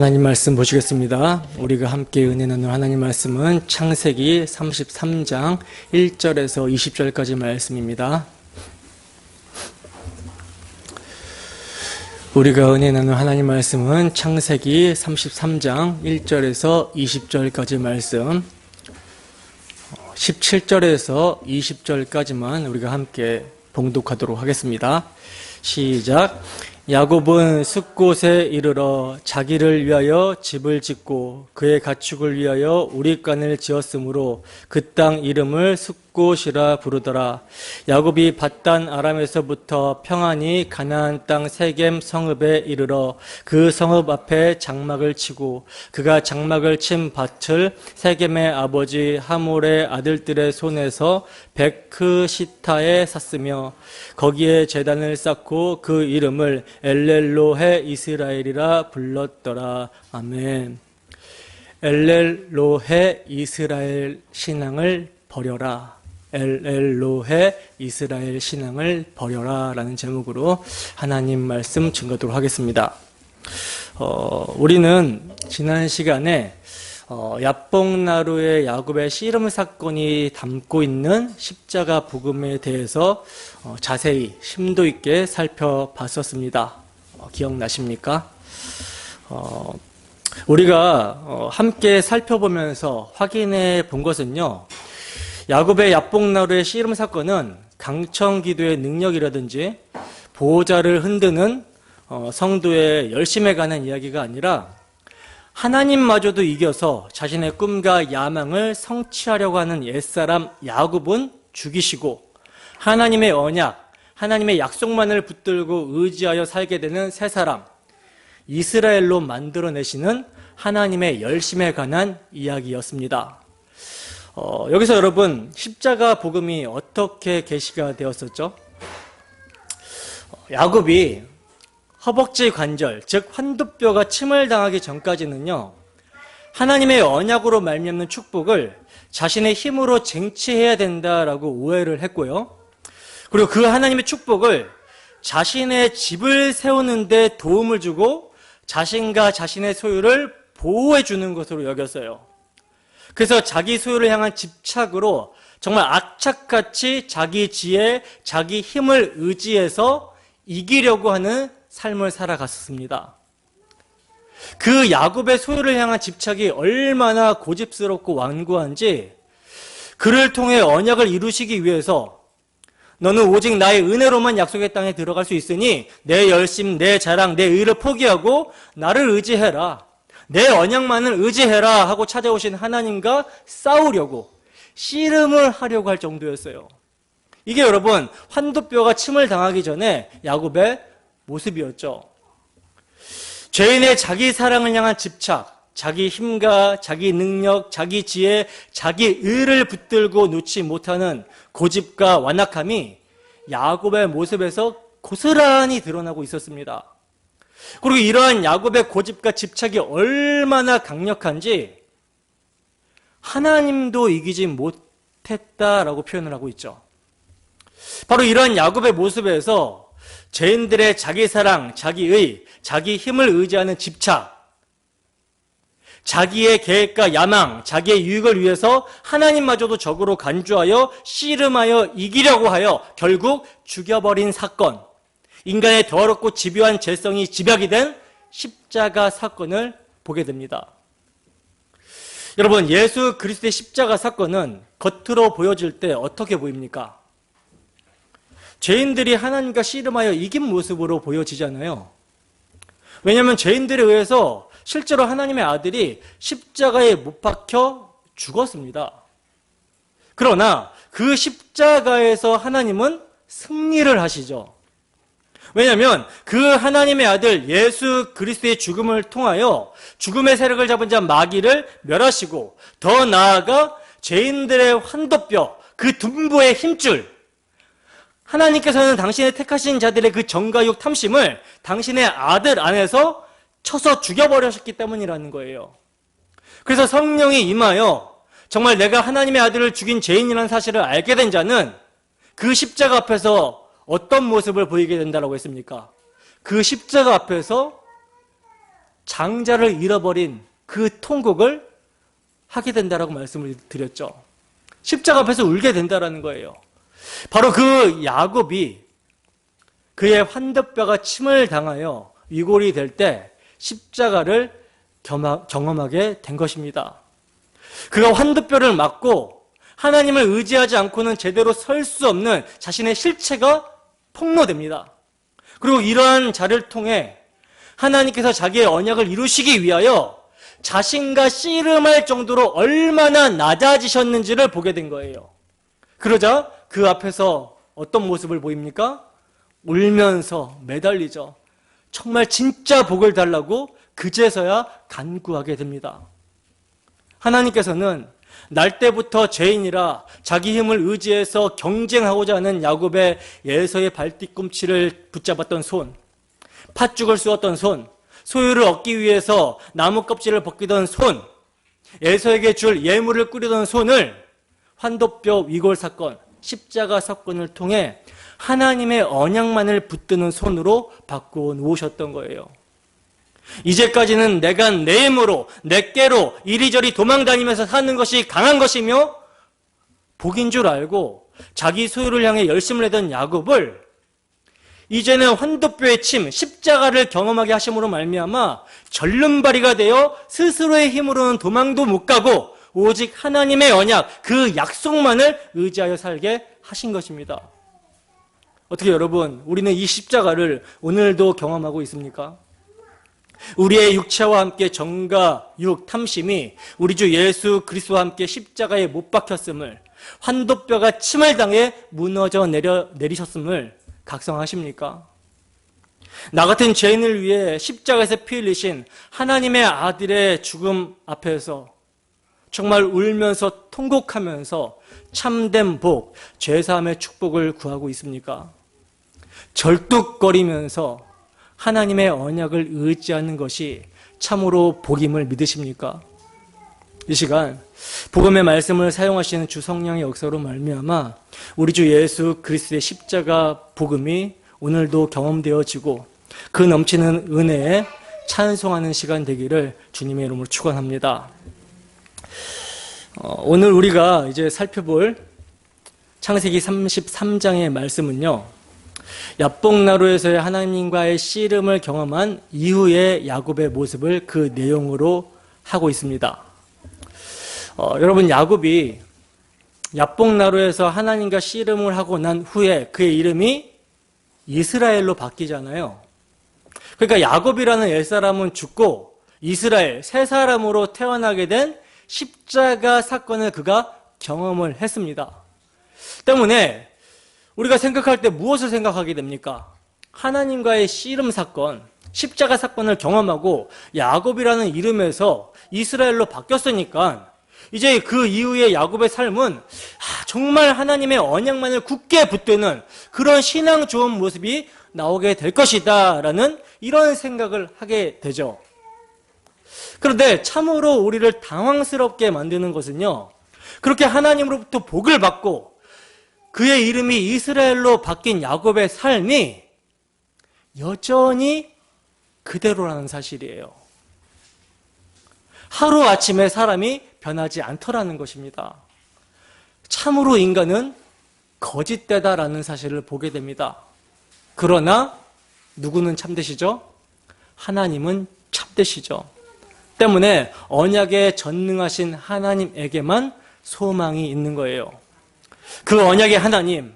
하나님 말씀 보시겠습니다. 우리가 함께 은혜 나눌 하나님 말씀은 창세기 33장 1절에서 20절까지 말씀입니다. 우리가 은혜 나눌 하나님 말씀은 창세기 33장 1절에서 20절까지 말씀, 17절에서 20절까지만 우리가 함께 봉독하도록 하겠습니다. 시작. 야곱은 숫곳에 이르러 자기를 위하여 집을 짓고 그의 가축을 위하여 우릿간을 지었으므로 그 땅 이름을 숫곳이라 부르더라. 야곱이 밧단 아람에서부터 평안히 가나안 땅 세겜 성읍에 이르러 그 성읍 앞에 장막을 치고 그가 장막을 친 밭을 세겜의 아버지 하몰의 아들들의 손에서 베크시타에 샀으며 거기에 제단을 쌓고 그 이름을 엘렐로헤 이스라엘이라 불렀더라. 아멘. 엘렐로헤 이스라엘 신앙을 버려라. 엘렐로헤 이스라엘 신앙을 버려라 라는 제목으로 하나님 말씀 증거하도록 하겠습니다. 우리는 지난 시간에 야복나루의 야곱의 씨름 사건이 담고 있는 십자가 복음에 대해서 자세히 심도 있게 살펴봤었습니다. 기억나십니까? 우리가 함께 살펴보면서 확인해 본 것은요, 야곱의 야복나루의 씨름 사건은 강청기도의 능력이라든지 보호자를 흔드는 성도의 열심에 관한 이야기가 아니라 하나님마저도 이겨서 자신의 꿈과 야망을 성취하려고 하는 옛사람 야곱은 죽이시고 하나님의 언약, 하나님의 약속만을 붙들고 의지하여 살게 되는 새 사람 이스라엘로 만들어내시는 하나님의 열심에 관한 이야기였습니다. 여기서 여러분, 십자가 복음이 어떻게 계시가 되었었죠? 야곱이 허벅지 관절, 즉 환두뼈가 침을 당하기 전까지는요, 하나님의 언약으로 말미암는 축복을 자신의 힘으로 쟁취해야 된다라고 오해를 했고요. 그리고 그 하나님의 축복을 자신의 집을 세우는 데 도움을 주고 자신과 자신의 소유를 보호해 주는 것으로 여겼어요. 그래서 자기 소유를 향한 집착으로 정말 악착같이 자기 지혜, 자기 힘을 의지해서 이기려고 하는 삶을 살아갔습니다. 그 야곱의 소유를 향한 집착이 얼마나 고집스럽고 완고한지 그를 통해 언약을 이루시기 위해서 너는 오직 나의 은혜로만 약속의 땅에 들어갈 수 있으니 내 열심, 내 자랑, 내 의를 포기하고 나를 의지해라. 내 언약만을 의지해라 하고 찾아오신 하나님과 싸우려고 씨름을 하려고 할 정도였어요. 이게 여러분, 환두뼈가 침을 당하기 전에 야곱의 모습이었죠. 죄인의 자기 사랑을 향한 집착, 자기 힘과 자기 능력, 자기 지혜, 자기 의를 붙들고 놓지 못하는 고집과 완악함이 야곱의 모습에서 고스란히 드러나고 있었습니다. 그리고 이러한 야곱의 고집과 집착이 얼마나 강력한지 하나님도 이기지 못했다라고 표현을 하고 있죠. 바로 이러한 야곱의 모습에서 죄인들의 자기 사랑, 자기의, 자기 힘을 의지하는 집착, 자기의 계획과 야망, 자기의 유익을 위해서 하나님마저도 적으로 간주하여 씨름하여 이기려고 하여 결국 죽여버린 사건, 인간의 더럽고 집요한 죄성이 집약이 된 십자가 사건을 보게 됩니다. 여러분, 예수 그리스도의 십자가 사건은 겉으로 보여질 때 어떻게 보입니까? 죄인들이 하나님과 씨름하여 이긴 모습으로 보여지잖아요. 왜냐하면 죄인들에 의해서 실제로 하나님의 아들이 십자가에 못 박혀 죽었습니다. 그러나 그 십자가에서 하나님은 승리를 하시죠. 왜냐하면 그 하나님의 아들 예수 그리스도의 죽음을 통하여 죽음의 세력을 잡은 자 마귀를 멸하시고 더 나아가 죄인들의 환도뼈, 그 둔부의 힘줄, 하나님께서는 당신의 택하신 자들의 그 정가욕 탐심을 당신의 아들 안에서 쳐서 죽여버리셨기 때문이라는 거예요. 그래서 성령이 임하여 정말 내가 하나님의 아들을 죽인 죄인이라는 사실을 알게 된 자는 그 십자가 앞에서 어떤 모습을 보이게 된다고 했습니까? 그 십자가 앞에서 장자를 잃어버린 그 통곡을 하게 된다라고 말씀을 드렸죠. 십자가 앞에서 울게 된다라는 거예요. 바로 그 야곱이 그의 환도뼈가 침을 당하여 위골이 될 때 십자가를 경험하게 된 것입니다. 그가 환도뼈를 맞고 하나님을 의지하지 않고는 제대로 설 수 없는 자신의 실체가 폭로됩니다. 그리고 이러한 자를 통해 하나님께서 자기의 언약을 이루시기 위하여 자신과 씨름할 정도로 얼마나 낮아지셨는지를 보게 된 거예요. 그러자 그 앞에서 어떤 모습을 보입니까? 울면서 매달리죠. 정말 진짜 복을 달라고 그제서야 간구하게 됩니다. 하나님께서는 날 때부터 죄인이라 자기 힘을 의지해서 경쟁하고자 하는 야곱의 에서의 발뒤꿈치를 붙잡았던 손, 팥죽을 쑤었던 손, 소유를 얻기 위해서 나무 껍질을 벗기던 손, 에서에게 줄 예물을 꾸리던 손을 환도뼈 위골 사건, 십자가 사건을 통해 하나님의 언약만을 붙드는 손으로 바꾸어 놓으셨던 거예요. 이제까지는 내가 내 힘으로, 내 깨로 이리저리 도망다니면서 사는 것이 강한 것이며 복인 줄 알고 자기 소유를 향해 열심을 내던 야곱을 이제는 환도뼈의 침, 십자가를 경험하게 하심으로 말미암아 절름발이가 되어 스스로의 힘으로는 도망도 못 가고 오직 하나님의 언약, 그 약속만을 의지하여 살게 하신 것입니다. 어떻게 여러분, 우리는 이 십자가를 오늘도 경험하고 있습니까? 우리의 육체와 함께 정과 육 탐심이 우리 주 예수 그리스도와 함께 십자가에 못 박혔음을, 환도뼈가 침을 당해 무너져 내리셨음을 각성하십니까? 나 같은 죄인을 위해 십자가에서 피 흘리신 하나님의 아들의 죽음 앞에서 정말 울면서 통곡하면서 참된 복, 죄사함의 축복을 구하고 있습니까? 절뚝거리면서 하나님의 언약을 의지하는 것이 참으로 복임을 믿으십니까? 이 시간 복음의 말씀을 사용하시는 주 성령의 역사로 말미암아 우리 주 예수 그리스도의 십자가 복음이 오늘도 경험되어지고 그 넘치는 은혜에 찬송하는 시간 되기를 주님의 이름으로 축원합니다. 오늘 우리가 이제 살펴볼 창세기 33장의 말씀은요, 야복나루에서의 하나님과의 씨름을 경험한 이후의 야곱의 모습을 그 내용으로 하고 있습니다. 여러분, 야곱이 야복나루에서 하나님과 씨름을 하고 난 후에 그의 이름이 이스라엘로 바뀌잖아요. 그러니까 야곱이라는 옛사람은 죽고 이스라엘, 새 사람으로 태어나게 된 십자가 사건을 그가 경험을 했습니다. 때문에 우리가 생각할 때 무엇을 생각하게 됩니까? 하나님과의 씨름 사건, 십자가 사건을 경험하고 야곱이라는 이름에서 이스라엘로 바뀌었으니까 이제 그 이후의 야곱의 삶은 정말 하나님의 언약만을 굳게 붙드는 그런 신앙 좋은 모습이 나오게 될 것이다 라는 이런 생각을 하게 되죠. 그런데 참으로 우리를 당황스럽게 만드는 것은요, 그렇게 하나님으로부터 복을 받고 그의 이름이 이스라엘로 바뀐 야곱의 삶이 여전히 그대로라는 사실이에요. 하루아침에 사람이 변하지 않더라는 것입니다. 참으로 인간은 거짓되다라는 사실을 보게 됩니다. 그러나 누구는 참되시죠? 하나님은 참되시죠. 때문에 언약에 전능하신 하나님에게만 소망이 있는 거예요. 그 언약의 하나님,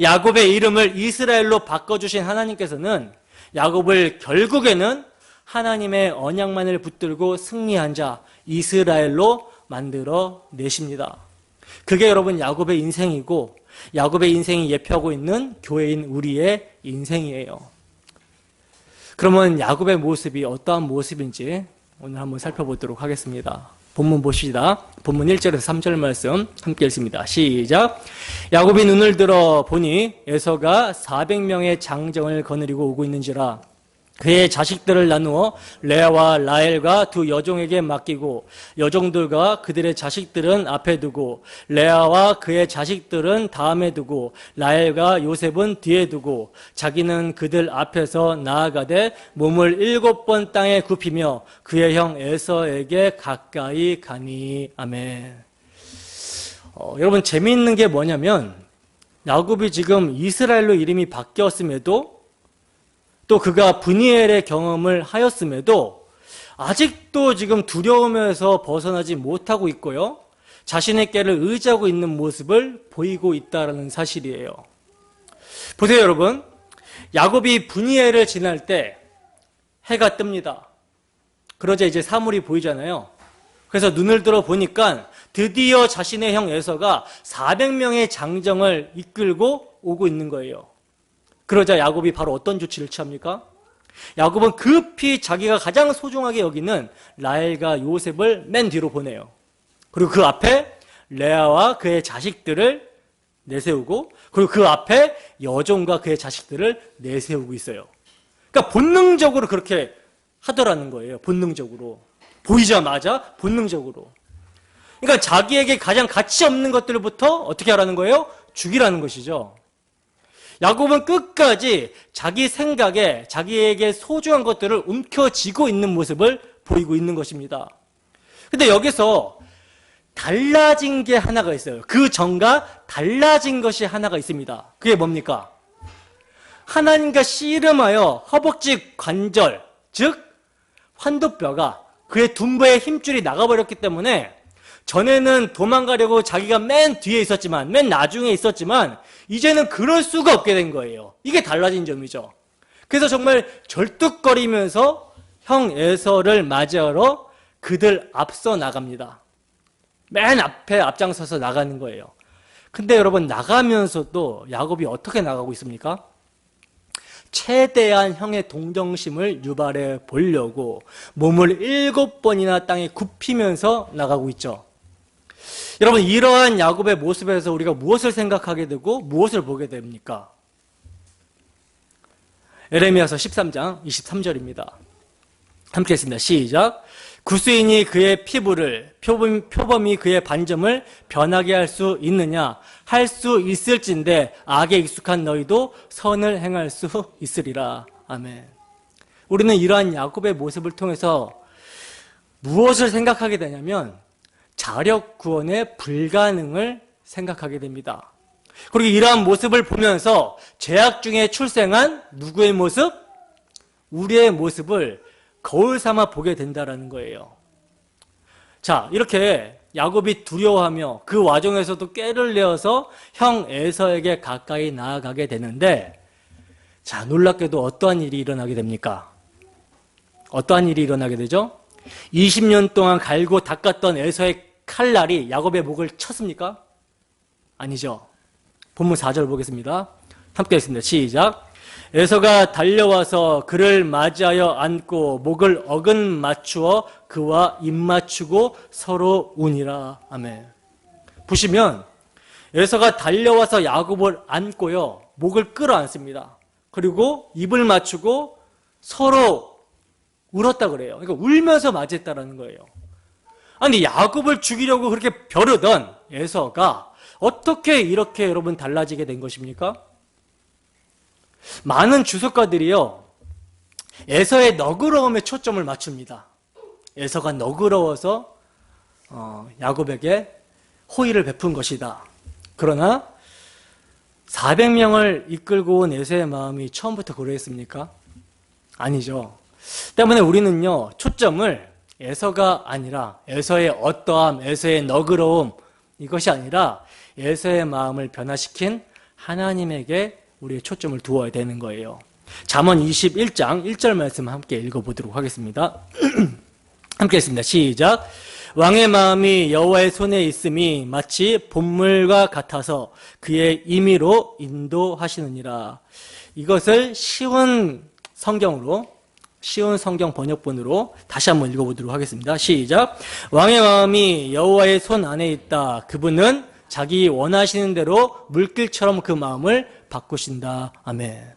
야곱의 이름을 이스라엘로 바꿔주신 하나님께서는 야곱을 결국에는 하나님의 언약만을 붙들고 승리한 자 이스라엘로 만들어 내십니다. 그게 여러분 야곱의 인생이고 야곱의 인생이 예표하고 있는 교회인 우리의 인생이에요. 그러면 야곱의 모습이 어떠한 모습인지 오늘 한번 살펴보도록 하겠습니다. 본문 보시다. 본문 1절에서 3절 말씀 함께 읽습니다. 시작. 야곱이 눈을 들어 보니 에서가 400명의 장정을 거느리고 오고 있는지라 그의 자식들을 나누어 레아와 라헬과 두 여종에게 맡기고 여종들과 그들의 자식들은 앞에 두고 레아와 그의 자식들은 다음에 두고 라헬과 요셉은 뒤에 두고 자기는 그들 앞에서 나아가되 몸을 7번 땅에 굽히며 그의 형 에서에게 가까이 가니. 아멘. 여러분, 재미있는 게 뭐냐면 야곱이 지금 이스라엘로 이름이 바뀌었음에도 또 그가 브니엘의 경험을 하였음에도 아직도 지금 두려움에서 벗어나지 못하고 있고요. 자신의 꾀를 의지하고 있는 모습을 보이고 있다는 사실이에요. 보세요, 여러분. 야곱이 브니엘을 지날 때 해가 뜹니다. 그러자 이제 사물이 보이잖아요. 그래서 눈을 들어 보니까 드디어 자신의 형 에서가 400명의 장정을 이끌고 오고 있는 거예요. 그러자 야곱이 바로 어떤 조치를 취합니까? 야곱은 급히 자기가 가장 소중하게 여기는 라헬과 요셉을 맨 뒤로 보내요. 그리고 그 앞에 레아와 그의 자식들을 내세우고, 그리고 그 앞에 여종과 그의 자식들을 내세우고 있어요. 그러니까 본능적으로 그렇게 하더라는 거예요. 본능적으로. 보이자마자 본능적으로. 그러니까 자기에게 가장 가치 없는 것들부터 어떻게 하라는 거예요? 죽이라는 것이죠. 야곱은 끝까지 자기 생각에 자기에게 소중한 것들을 움켜쥐고 있는 모습을 보이고 있는 것입니다. 근데 여기서 달라진 게 하나가 있어요. 그 전과 달라진 것이 하나가 있습니다. 그게 뭡니까? 하나님과 씨름하여 허벅지 관절, 즉 환도뼈가 그의 둔부의 힘줄이 나가버렸기 때문에 전에는 도망가려고 자기가 맨 뒤에 있었지만, 맨 나중에 있었지만 이제는 그럴 수가 없게 된 거예요. 이게 달라진 점이죠. 그래서 정말 절뚝거리면서 형 에서를 맞이하러 그들 앞서 나갑니다. 맨 앞에 앞장서서 나가는 거예요. 근데 여러분, 나가면서도 야곱이 어떻게 나가고 있습니까? 최대한 형의 동정심을 유발해 보려고 몸을 7번이나 땅에 굽히면서 나가고 있죠. 여러분, 이러한 야곱의 모습에서 우리가 무엇을 생각하게 되고 무엇을 보게 됩니까? 에레미야서 13장 23절입니다. 함께 했습니다. 시작. 구수인이 그의 피부를, 표범이 그의 반점을 변하게 할 수 있느냐? 할 수 있을진데 악에 익숙한 너희도 선을 행할 수 있으리라. 아멘. 우리는 이러한 야곱의 모습을 통해서 무엇을 생각하게 되냐면 자력 구원의 불가능을 생각하게 됩니다. 그리고 이러한 모습을 보면서 죄악 중에 출생한 누구의 모습? 우리의 모습을 거울 삼아 보게 된다는 거예요. 자, 이렇게 야곱이 두려워하며 그 와중에서도 꾀를 내어서 형 에서에게 가까이 나아가게 되는데, 자, 놀랍게도 어떠한 일이 일어나게 됩니까? 어떠한 일이 일어나게 되죠? 20년 동안 갈고 닦았던 에서의 칼날이 야곱의 목을 쳤습니까? 아니죠. 본문 4절 보겠습니다. 함께 했습니다. 시작. 에서가 달려와서 그를 맞이하여 안고 목을 어근 맞추어 그와 입 맞추고 서로 우니라. 아멘. 보시면 에서가 달려와서 야곱을 안고요, 목을 끌어안습니다. 그리고 입을 맞추고 서로 울었다 그래요. 그러니까 울면서 맞았다라는 거예요. 아니, 야곱을 죽이려고 그렇게 벼르던 에서가 어떻게 이렇게 여러분 달라지게 된 것입니까? 많은 주석가들이요, 에서의 너그러움에 초점을 맞춥니다. 에서가 너그러워서 야곱에게 호의를 베푼 것이다. 그러나 400명을 이끌고 온 에서의 마음이 처음부터 그러했습니까? 아니죠. 때문에 우리는요, 초점을 에서가 아니라 에서의 어떠함, 에서의 너그러움, 이것이 아니라 에서의 마음을 변화시킨 하나님에게 우리의 초점을 두어야 되는 거예요. 잠언 21장 1절 말씀 함께 읽어보도록 하겠습니다. 함께 했습니다. 시작. 왕의 마음이 여호와의 손에 있음이 마치 봇물과 같아서 그의 임의로 인도하시느니라. 이것을 쉬운 성경 번역본으로 다시 한번 읽어보도록 하겠습니다. 시작. 왕의 마음이 여호와의 손 안에 있다. 그분은 자기 원하시는 대로 물길처럼 그 마음을 바꾸신다. 아멘.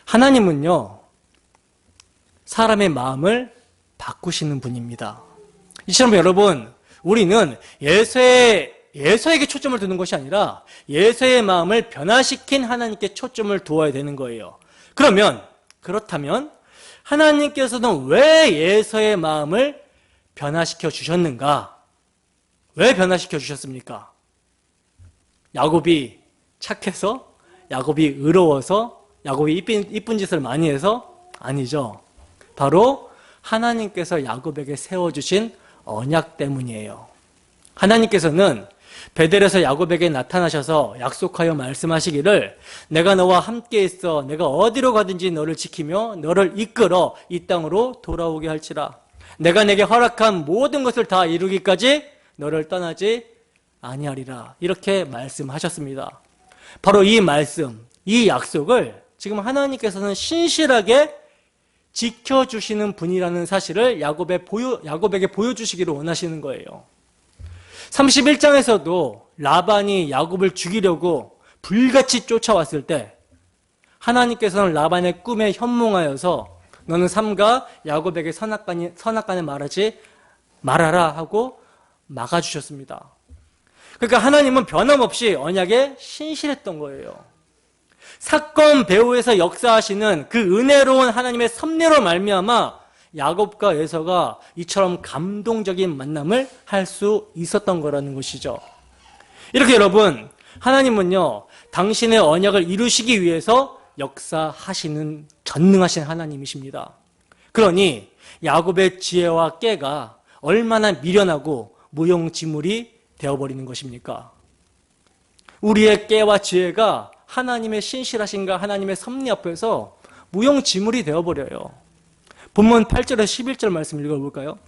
하나님은요, 사람의 마음을 바꾸시는 분입니다. 이처럼 여러분, 우리는 예서에게 초점을 두는 것이 아니라 예서의 마음을 변화시킨 하나님께 초점을 두어야 되는 거예요. 그렇다면 하나님께서는 왜 예서의 마음을 변화시켜 주셨는가? 왜 변화시켜 주셨습니까? 야곱이 착해서? 야곱이 의로워서? 야곱이 이쁜 짓을 많이 해서? 아니죠. 바로 하나님께서 야곱에게 세워주신 언약 때문이에요. 하나님께서는 베델에서 야곱에게 나타나셔서 약속하여 말씀하시기를 내가 너와 함께 있어 내가 어디로 가든지 너를 지키며 너를 이끌어 이 땅으로 돌아오게 할지라. 내가 내게 허락한 모든 것을 다 이루기까지 너를 떠나지 아니하리라. 이렇게 말씀하셨습니다. 바로 이 말씀, 이 약속을 지금 하나님께서는 신실하게 지켜주시는 분이라는 사실을 야곱에게 보여주시기를 원하시는 거예요. 31장에서도 라반이 야곱을 죽이려고 불같이 쫓아왔을 때 하나님께서는 라반의 꿈에 현몽하여서 너는 삼가 야곱에게 선악간에 말하지 말아라 하고 막아주셨습니다. 그러니까 하나님은 변함없이 언약에 신실했던 거예요. 사건 배후에서 역사하시는 그 은혜로운 하나님의 섭리로 말미암아 야곱과 에서가 이처럼 감동적인 만남을 할 수 있었던 거라는 것이죠. 이렇게 여러분, 하나님은요, 당신의 언약을 이루시기 위해서 역사하시는 전능하신 하나님이십니다. 그러니 야곱의 지혜와 깨가 얼마나 미련하고 무용지물이 되어버리는 것입니까? 우리의 깨와 지혜가 하나님의 신실하신가 하나님의 섭리 앞에서 무용지물이 되어버려요. 본문 8절에서 11절 말씀 읽어볼까요?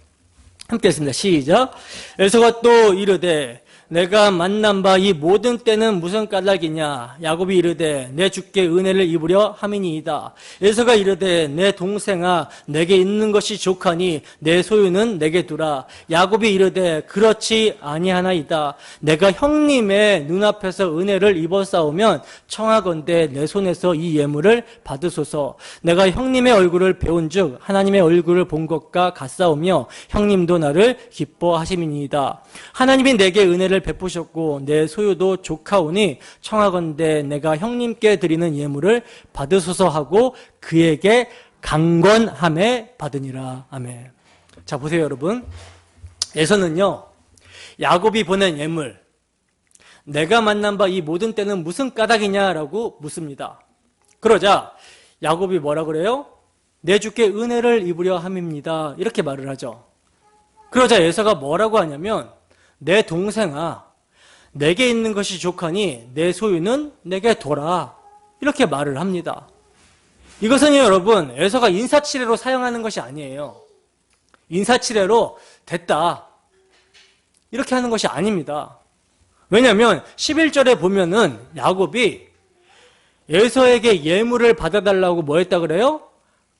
함께 했습니다. 시작. 에서가 또 이르되 내가 만난 바 이 모든 때는 무슨 까닭이냐? 야곱이 이르되 내 주께 은혜를 입으려 함이니이다. 에서가 이르되 내 동생아 내게 있는 것이 족하니 내 소유는 내게 두라. 야곱이 이르되 그렇지 아니하나이다. 내가 형님의 눈앞에서 은혜를 입어싸우면 청하건대 내 손에서 이 예물을 받으소서. 내가 형님의 얼굴을 배운즉 하나님의 얼굴을 본 것과 같사오며 형님도 나를 기뻐하심이니이다. 하나님이 내게 은혜를 베푸셨고 내 소유도 족하오니 청하건대 내가 형님께 드리는 예물을 받으소서 하고 그에게 강권함에 받으니라. 아멘. 자, 보세요 여러분. 에서는요 야곱이 보낸 예물, 내가 만난 바 이 모든 때는 무슨 까닭이냐라고 묻습니다. 그러자 야곱이 뭐라 그래요? 내 주께 은혜를 입으려 함입니다. 이렇게 말을 하죠. 그러자 에서가 뭐라고 하냐면 내 동생아 내게 있는 것이 족하니 내 소유는 내게 둬라. 이렇게 말을 합니다. 이것은 여러분 에서가 인사치레로 사용하는 것이 아니에요. 인사치레로 됐다 이렇게 하는 것이 아닙니다. 왜냐하면 11절에 보면은 야곱이 에서에게 예물을 받아달라고 뭐 했다 그래요?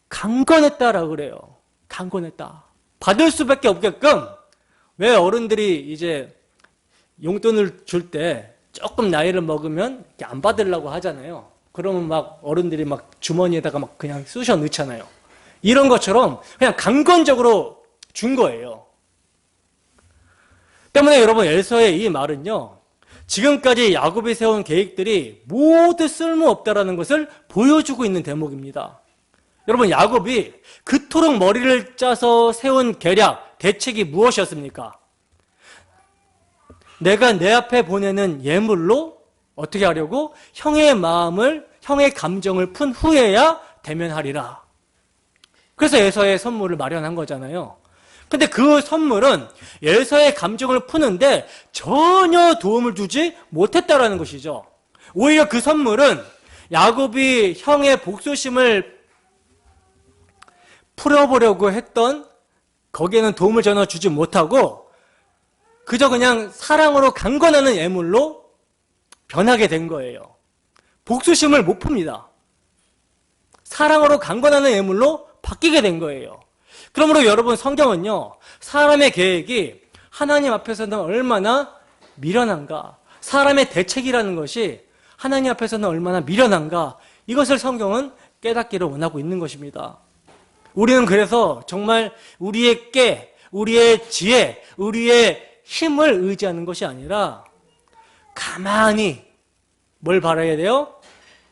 강권했다라고 그래요. 강권했다. 받을 수밖에 없게끔. 왜 어른들이 이제 용돈을 줄 때 조금 나이를 먹으면 안 받으려고 하잖아요. 그러면 막 어른들이 막 주머니에다가 막 그냥 쑤셔 넣잖아요. 이런 것처럼 그냥 강권적으로 준 거예요. 때문에 여러분 에서의 이 말은요, 지금까지 야곱이 세운 계획들이 모두 쓸모없다라는 것을 보여주고 있는 대목입니다. 여러분 야곱이 그토록 머리를 짜서 세운 계략, 대책이 무엇이었습니까? 내가 내 앞에 보내는 예물로 어떻게 하려고? 형의 마음을, 형의 감정을 푼 후에야 대면하리라. 그래서 에서의 선물을 마련한 거잖아요. 근데 그 선물은 에서의 감정을 푸는데 전혀 도움을 주지 못했다라는 것이죠. 오히려 그 선물은 야곱이 형의 복수심을 풀어보려고 했던 거기에는 도움을 전혀 주지 못하고 그저 그냥 사랑으로 강권하는 예물로 변하게 된 거예요. 복수심을 못 풉니다. 사랑으로 강권하는 예물로 바뀌게 된 거예요. 그러므로 여러분 성경은요, 사람의 계획이 하나님 앞에서는 얼마나 미련한가, 사람의 대책이라는 것이 하나님 앞에서는 얼마나 미련한가, 이것을 성경은 깨닫기를 원하고 있는 것입니다. 우리는 그래서 정말 우리의 깨, 우리의 지혜, 우리의 힘을 의지하는 것이 아니라 가만히 뭘 바라야 돼요?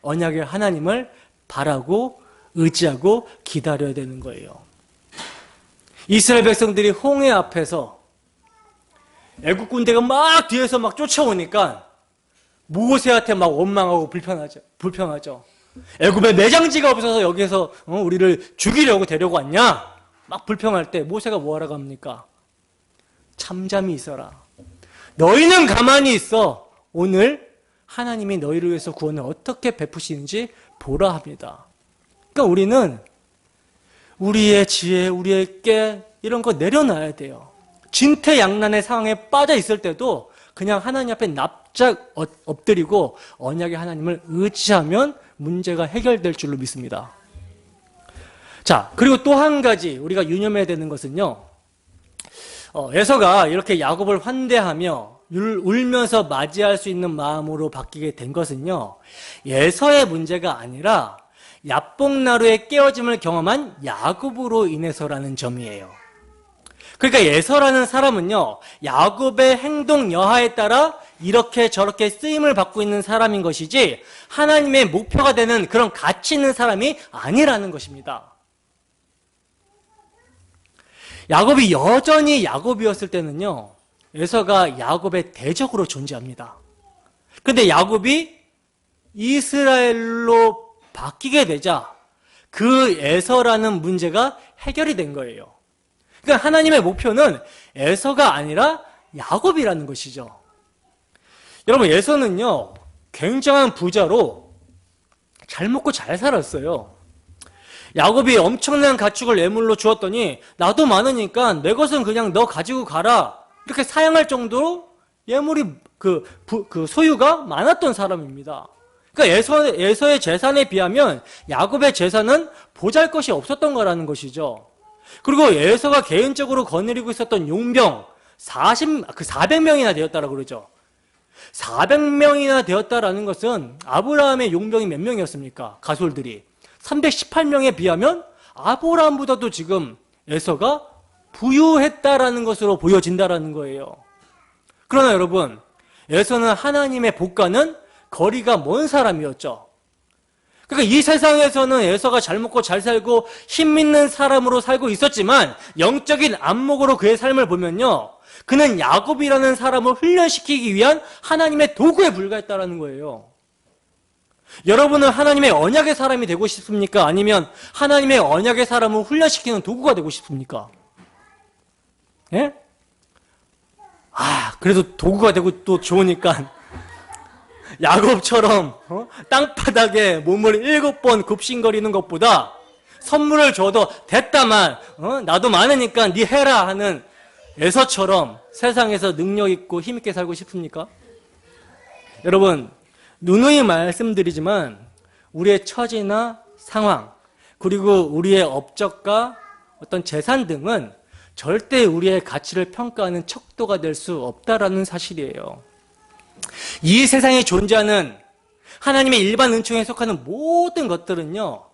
언약의 하나님을 바라고 의지하고 기다려야 되는 거예요. 이스라엘 백성들이 홍해 앞에서 애국 군대가 막 뒤에서 막 쫓아오니까 모세한테 막 원망하고 불평하죠. 애굽에 매장지가 없어서 여기서 우리를 죽이려고 데려고 왔냐? 막 불평할 때 모세가 뭐하라고 합니까? 잠잠히 있어라. 너희는 가만히 있어. 오늘 하나님이 너희를 위해서 구원을 어떻게 베푸시는지 보라 합니다. 그러니까 우리는 우리의 지혜, 우리의 깨 이런 거 내려놔야 돼요. 진퇴양난의 상황에 빠져 있을 때도 그냥 하나님 앞에 납작 엎드리고 언약의 하나님을 의지하면 문제가 해결될 줄로 믿습니다. 자, 그리고 또 한 가지 우리가 유념해야 되는 것은요. 에서가 이렇게 야곱을 환대하며 울면서 맞이할 수 있는 마음으로 바뀌게 된 것은요. 에서의 문제가 아니라 야복나루의 깨어짐을 경험한 야곱으로 인해서라는 점이에요. 그러니까 에서라는 사람은요. 야곱의 행동 여하에 따라 이렇게 저렇게 쓰임을 받고 있는 사람인 것이지 하나님의 목표가 되는 그런 가치 있는 사람이 아니라는 것입니다. 야곱이 여전히 야곱이었을 때는요. 에서가 야곱의 대적으로 존재합니다. 그런데 야곱이 이스라엘로 바뀌게 되자 그 에서라는 문제가 해결이 된 거예요. 그러니까 하나님의 목표는 에서가 아니라 야곱이라는 것이죠. 여러분, 에서는요 굉장한 부자로 잘 먹고 잘 살았어요. 야곱이 엄청난 가축을 예물로 주었더니 나도 많으니까 내 것은 그냥 너 가지고 가라 이렇게 사양할 정도로 예물이 그 소유가 많았던 사람입니다. 그러니까 에서의 재산에 비하면 야곱의 재산은 보잘것이 없었던 거라는 것이죠. 그리고 에서가 개인적으로 거느리고 있었던 용병 400명이나 되었다라고 그러죠. 400명이나 되었다라는 것은 아브라함의 용병이 몇 명이었습니까? 가솔들이 318명에 비하면 아브라함보다도 지금 에서가 부유했다라는 것으로 보여진다라는 거예요. 그러나 여러분, 에서는 하나님의 복과는 거리가 먼 사람이었죠. 그러니까 이 세상에서는 에서가 잘 먹고 잘 살고 힘 있는 사람으로 살고 있었지만 영적인 안목으로 그의 삶을 보면요, 그는 야곱이라는 사람을 훈련시키기 위한 하나님의 도구에 불과했다라는 거예요. 여러분은 하나님의 언약의 사람이 되고 싶습니까? 아니면 하나님의 언약의 사람을 훈련시키는 도구가 되고 싶습니까? 예? 그래도 도구가 되고 또 좋으니까 야곱처럼 땅바닥에 몸을 7번 굽신거리는 것보다 선물을 줘도 됐다만 나도 많으니까 네 해라 하는 에서처럼 세상에서 능력 있고 힘 있게 살고 싶습니까? 여러분, 누누이 말씀드리지만 우리의 처지나 상황 그리고 우리의 업적과 어떤 재산 등은 절대 우리의 가치를 평가하는 척도가 될 수 없다라는 사실이에요. 이 세상에 존재하는 하나님의 일반 은총에 속하는 모든 것들은요,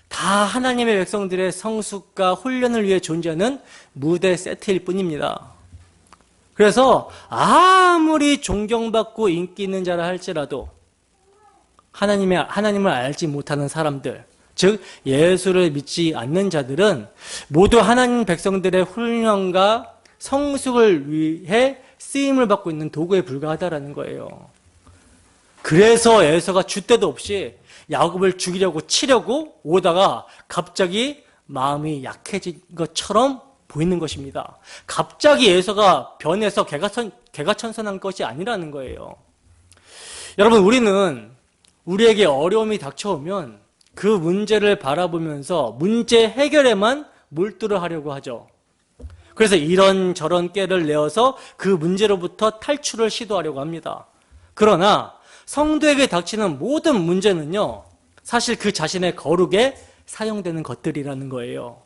다 하나님의 백성들의 성숙과 훈련을 위해 존재하는 무대 세트일 뿐입니다. 그래서 아무리 존경받고 인기 있는 자라 할지라도 하나님을 알지 못하는 사람들, 즉 예수를 믿지 않는 자들은 모두 하나님 백성들의 훈련과 성숙을 위해 쓰임을 받고 있는 도구에 불과하다라는 거예요. 그래서 에서가 줏대도 없이 야곱을 죽이려고 치려고 오다가 갑자기 마음이 약해진 것처럼 보이는 것입니다. 갑자기 에서가 변해서 개가천선한 것이 아니라는 거예요. 여러분, 우리는 우리에게 어려움이 닥쳐오면 그 문제를 바라보면서 문제 해결에만 몰두를 하려고 하죠. 그래서 이런저런 깨를 내어서 그 문제로부터 탈출을 시도하려고 합니다. 그러나 성도에게 닥치는 모든 문제는요, 사실 그 자신의 거룩에 사용되는 것들이라는 거예요.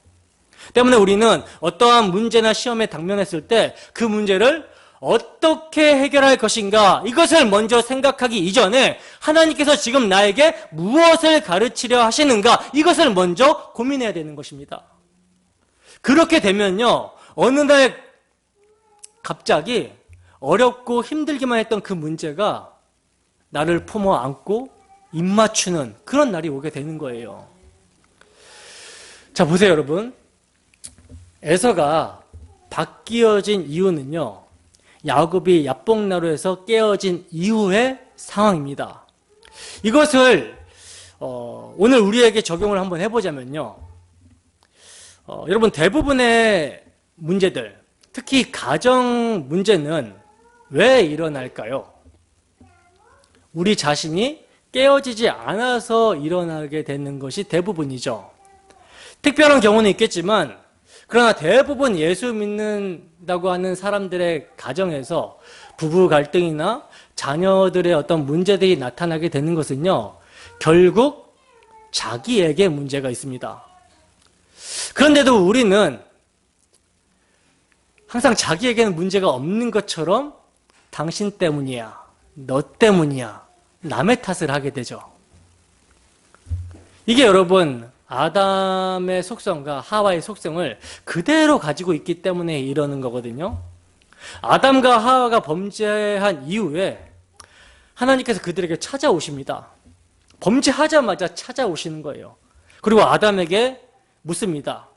때문에 우리는 어떠한 문제나 시험에 당면했을 때 그 문제를 어떻게 해결할 것인가, 이것을 먼저 생각하기 이전에 하나님께서 지금 나에게 무엇을 가르치려 하시는가, 이것을 먼저 고민해야 되는 것입니다. 그렇게 되면요, 어느 날 갑자기 어렵고 힘들기만 했던 그 문제가 나를 품어 안고 입 맞추는 그런 날이 오게 되는 거예요. 자, 보세요, 여러분. 에서가 바뀌어진 이유는요, 야곱이 야복나루에서 깨어진 이후의 상황입니다. 이것을 오늘 우리에게 적용을 한번 해보자면요, 여러분, 대부분의 문제들, 특히 가정 문제는 왜 일어날까요? 우리 자신이 깨어지지 않아서 일어나게 되는 것이 대부분이죠. 특별한 경우는 있겠지만, 그러나 대부분 예수 믿는다고 하는 사람들의 가정에서 부부 갈등이나 자녀들의 어떤 문제들이 나타나게 되는 것은요, 결국 자기에게 문제가 있습니다. 그런데도 우리는 항상 자기에게는 문제가 없는 것처럼 당신 때문이야, 너 때문이야, 남의 탓을 하게 되죠. 이게 여러분, 아담의 속성과 하와의 속성을 그대로 가지고 있기 때문에 이러는 거거든요. 아담과 하와가 범죄한 이후에 하나님께서 그들에게 찾아오십니다. 범죄하자마자 찾아오시는 거예요. 그리고 아담에게 묻습니다.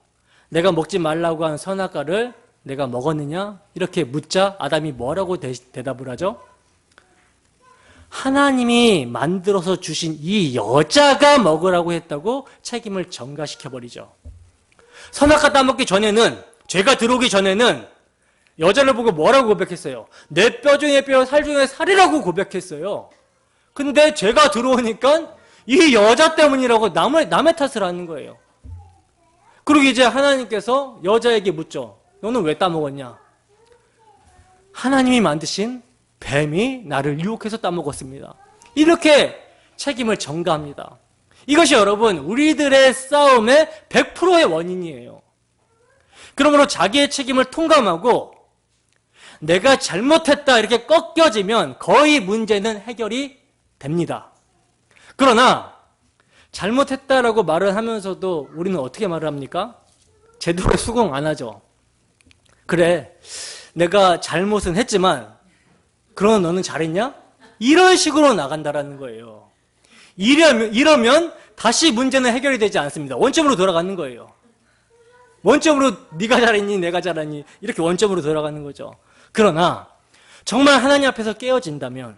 내가 먹지 말라고 한 선악과를 내가 먹었느냐? 이렇게 묻자 아담이 뭐라고 대답을 하죠? 하나님이 만들어서 주신 이 여자가 먹으라고 했다고 책임을 전가시켜버리죠. 선악과 따먹기 전에는, 죄가 들어오기 전에는 여자를 보고 뭐라고 고백했어요? 내 뼈 중에 뼈, 살 중에 살이라고 고백했어요. 근데 죄가 들어오니까 이 여자 때문이라고 남의 탓을 하는 거예요. 그리고 이제 하나님께서 여자에게 묻죠. 너는 왜 따먹었냐? 하나님이 만드신 뱀이 나를 유혹해서 따먹었습니다. 이렇게 책임을 전가합니다. 이것이 여러분, 우리들의 싸움의 100%의 원인이에요. 그러므로 자기의 책임을 통감하고 내가 잘못했다 이렇게 꺾여지면 거의 문제는 해결이 됩니다. 그러나 잘못했다라고 말을 하면서도 우리는 어떻게 말을 합니까? 제대로 수긍 안 하죠. 그래, 내가 잘못은 했지만 그러나 너는 잘했냐? 이런 식으로 나간다라는 거예요. 이러면 다시 문제는 해결이 되지 않습니다. 원점으로 돌아가는 거예요. 원점으로 네가 잘했니? 내가 잘했니? 이렇게 원점으로 돌아가는 거죠. 그러나 정말 하나님 앞에서 깨어진다면,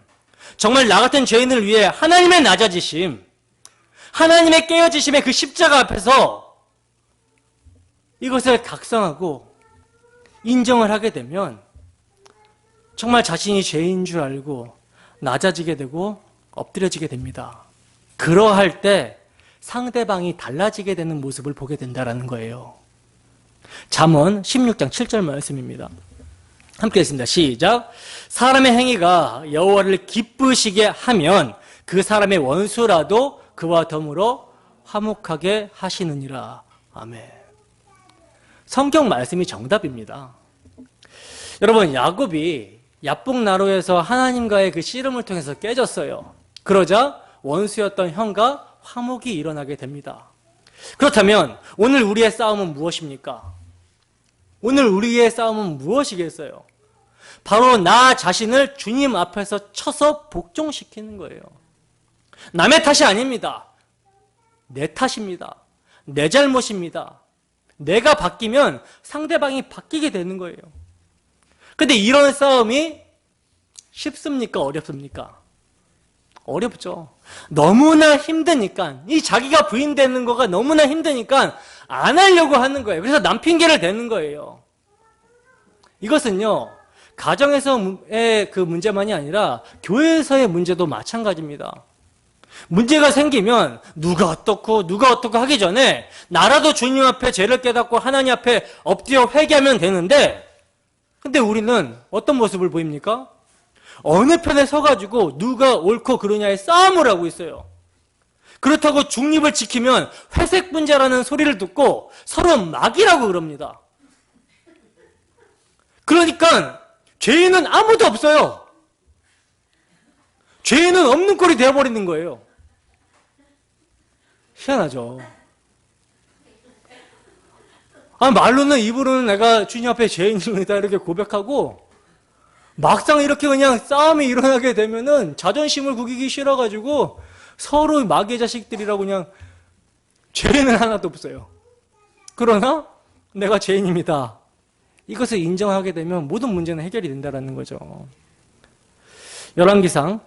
정말 나 같은 죄인을 위해 하나님의 낮아지심, 하나님의 깨어지심의 그 십자가 앞에서 이것을 각성하고 인정을 하게 되면 정말 자신이 죄인 줄 알고 낮아지게 되고 엎드려지게 됩니다. 그러할 때 상대방이 달라지게 되는 모습을 보게 된다는 거예요. 잠언 16장 7절 말씀입니다. 함께 읽습니다. 시작. 사람의 행위가 여호와를 기쁘시게 하면 그 사람의 원수라도 그와 더불어 화목하게 하시느니라. 아멘. 성경 말씀이 정답입니다. 여러분, 야곱이 야복나루에서 하나님과의 그 씨름을 통해서 깨졌어요. 그러자 원수였던 형과 화목이 일어나게 됩니다. 그렇다면 오늘 우리의 싸움은 무엇입니까? 오늘 우리의 싸움은 무엇이겠어요? 바로 나 자신을 주님 앞에서 쳐서 복종시키는 거예요. 남의 탓이 아닙니다. 내 탓입니다. 내 잘못입니다. 내가 바뀌면 상대방이 바뀌게 되는 거예요. 근데 이런 싸움이 쉽습니까? 어렵습니까? 어렵죠. 너무나 힘드니까, 이 자기가 부인되는 거가 너무나 힘드니까 안 하려고 하는 거예요. 그래서 남 핑계를 대는 거예요. 이것은요, 가정에서의 그 문제만이 아니라 교회에서의 문제도 마찬가지입니다. 문제가 생기면 누가 어떻고 하기 전에 나라도 주님 앞에 죄를 깨닫고 하나님 앞에 엎드려 회개하면 되는데, 근데 우리는 어떤 모습을 보입니까? 어느 편에 서가지고 누가 옳고 그르냐의 싸움을 하고 있어요. 그렇다고 중립을 지키면 회색 분자라는 소리를 듣고 서로 막이라고 그럽니다. 그러니까 죄인은 아무도 없어요. 죄인은 없는 꼴이 되어버리는 거예요. 희한하죠. 말로는, 입으로는 내가 주님 앞에 죄인입니다 이렇게 고백하고, 막상 이렇게 그냥 싸움이 일어나게 되면은 자존심을 구기기 싫어가지고 서로 마귀의 자식들이라고 그냥 죄는 하나도 없어요. 그러나 내가 죄인입니다, 이것을 인정하게 되면 모든 문제는 해결이 된다는 거죠. 열왕기상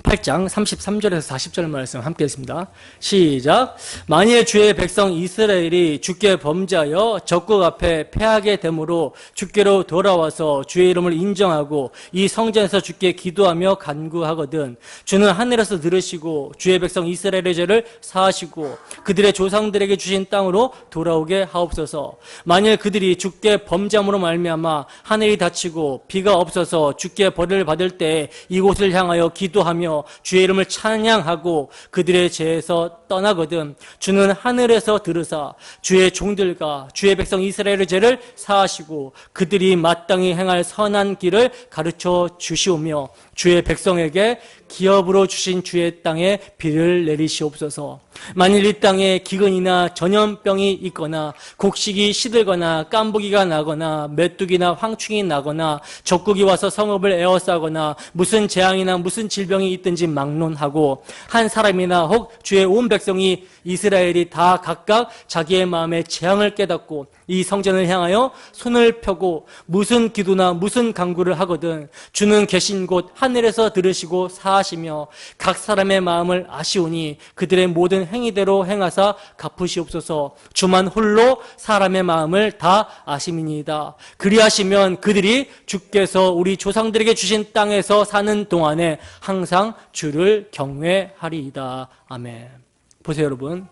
8장 33절에서 40절 말씀 함께 했습니다. 시작. 만일 주의 백성 이스라엘이 주께 범죄하여 적국 앞에 패하게 되므로 주께로 돌아와서 주의 이름을 인정하고 이 성전에서 주께 기도하며 간구하거든 주는 하늘에서 들으시고 주의 백성 이스라엘의 죄를 사하시고 그들의 조상들에게 주신 땅으로 돌아오게 하옵소서. 만일 그들이 주께 범죄함으로 말미암아 하늘이 닫히고 비가 없어서 주께 벌을 받을 때 이곳을 향하여 기도하며 주의 이름을 찬양하고 그들의 죄에서 떠나거든 주는 하늘에서 들으사 주의 종들과 주의 백성 이스라엘의 죄를 사하시고 그들이 마땅히 행할 선한 길을 가르쳐 주시오며 주의 백성에게 기업으로 주신 주의 땅에 비를 내리시옵소서. 만일 이 땅에 기근이나 전염병이 있거나 곡식이 시들거나 깐부기가 나거나 메뚜기나 황충이 나거나 적국이 와서 성읍을 에워싸거나 무슨 재앙이나 무슨 질병이 있든지 막론하고 한 사람이나 혹 주의 온 백성이 이스라엘이 다 각각 자기의 마음에 재앙을 깨닫고 이 성전을 향하여 손을 펴고 무슨 기도나 무슨 간구를 하거든 주는 계신 곳 하늘에서 들으시고 사하시며 각 사람의 마음을 아시오니 그들의 모든 행위대로 행하사 갚으시옵소서. 주만 홀로 사람의 마음을 다 아심이니이다. 그리하시면 그들이 주께서 우리 조상들에게 주신 땅에서 사는 동안에 항상 주를 경외하리이다. 아멘. 보세요 여러분,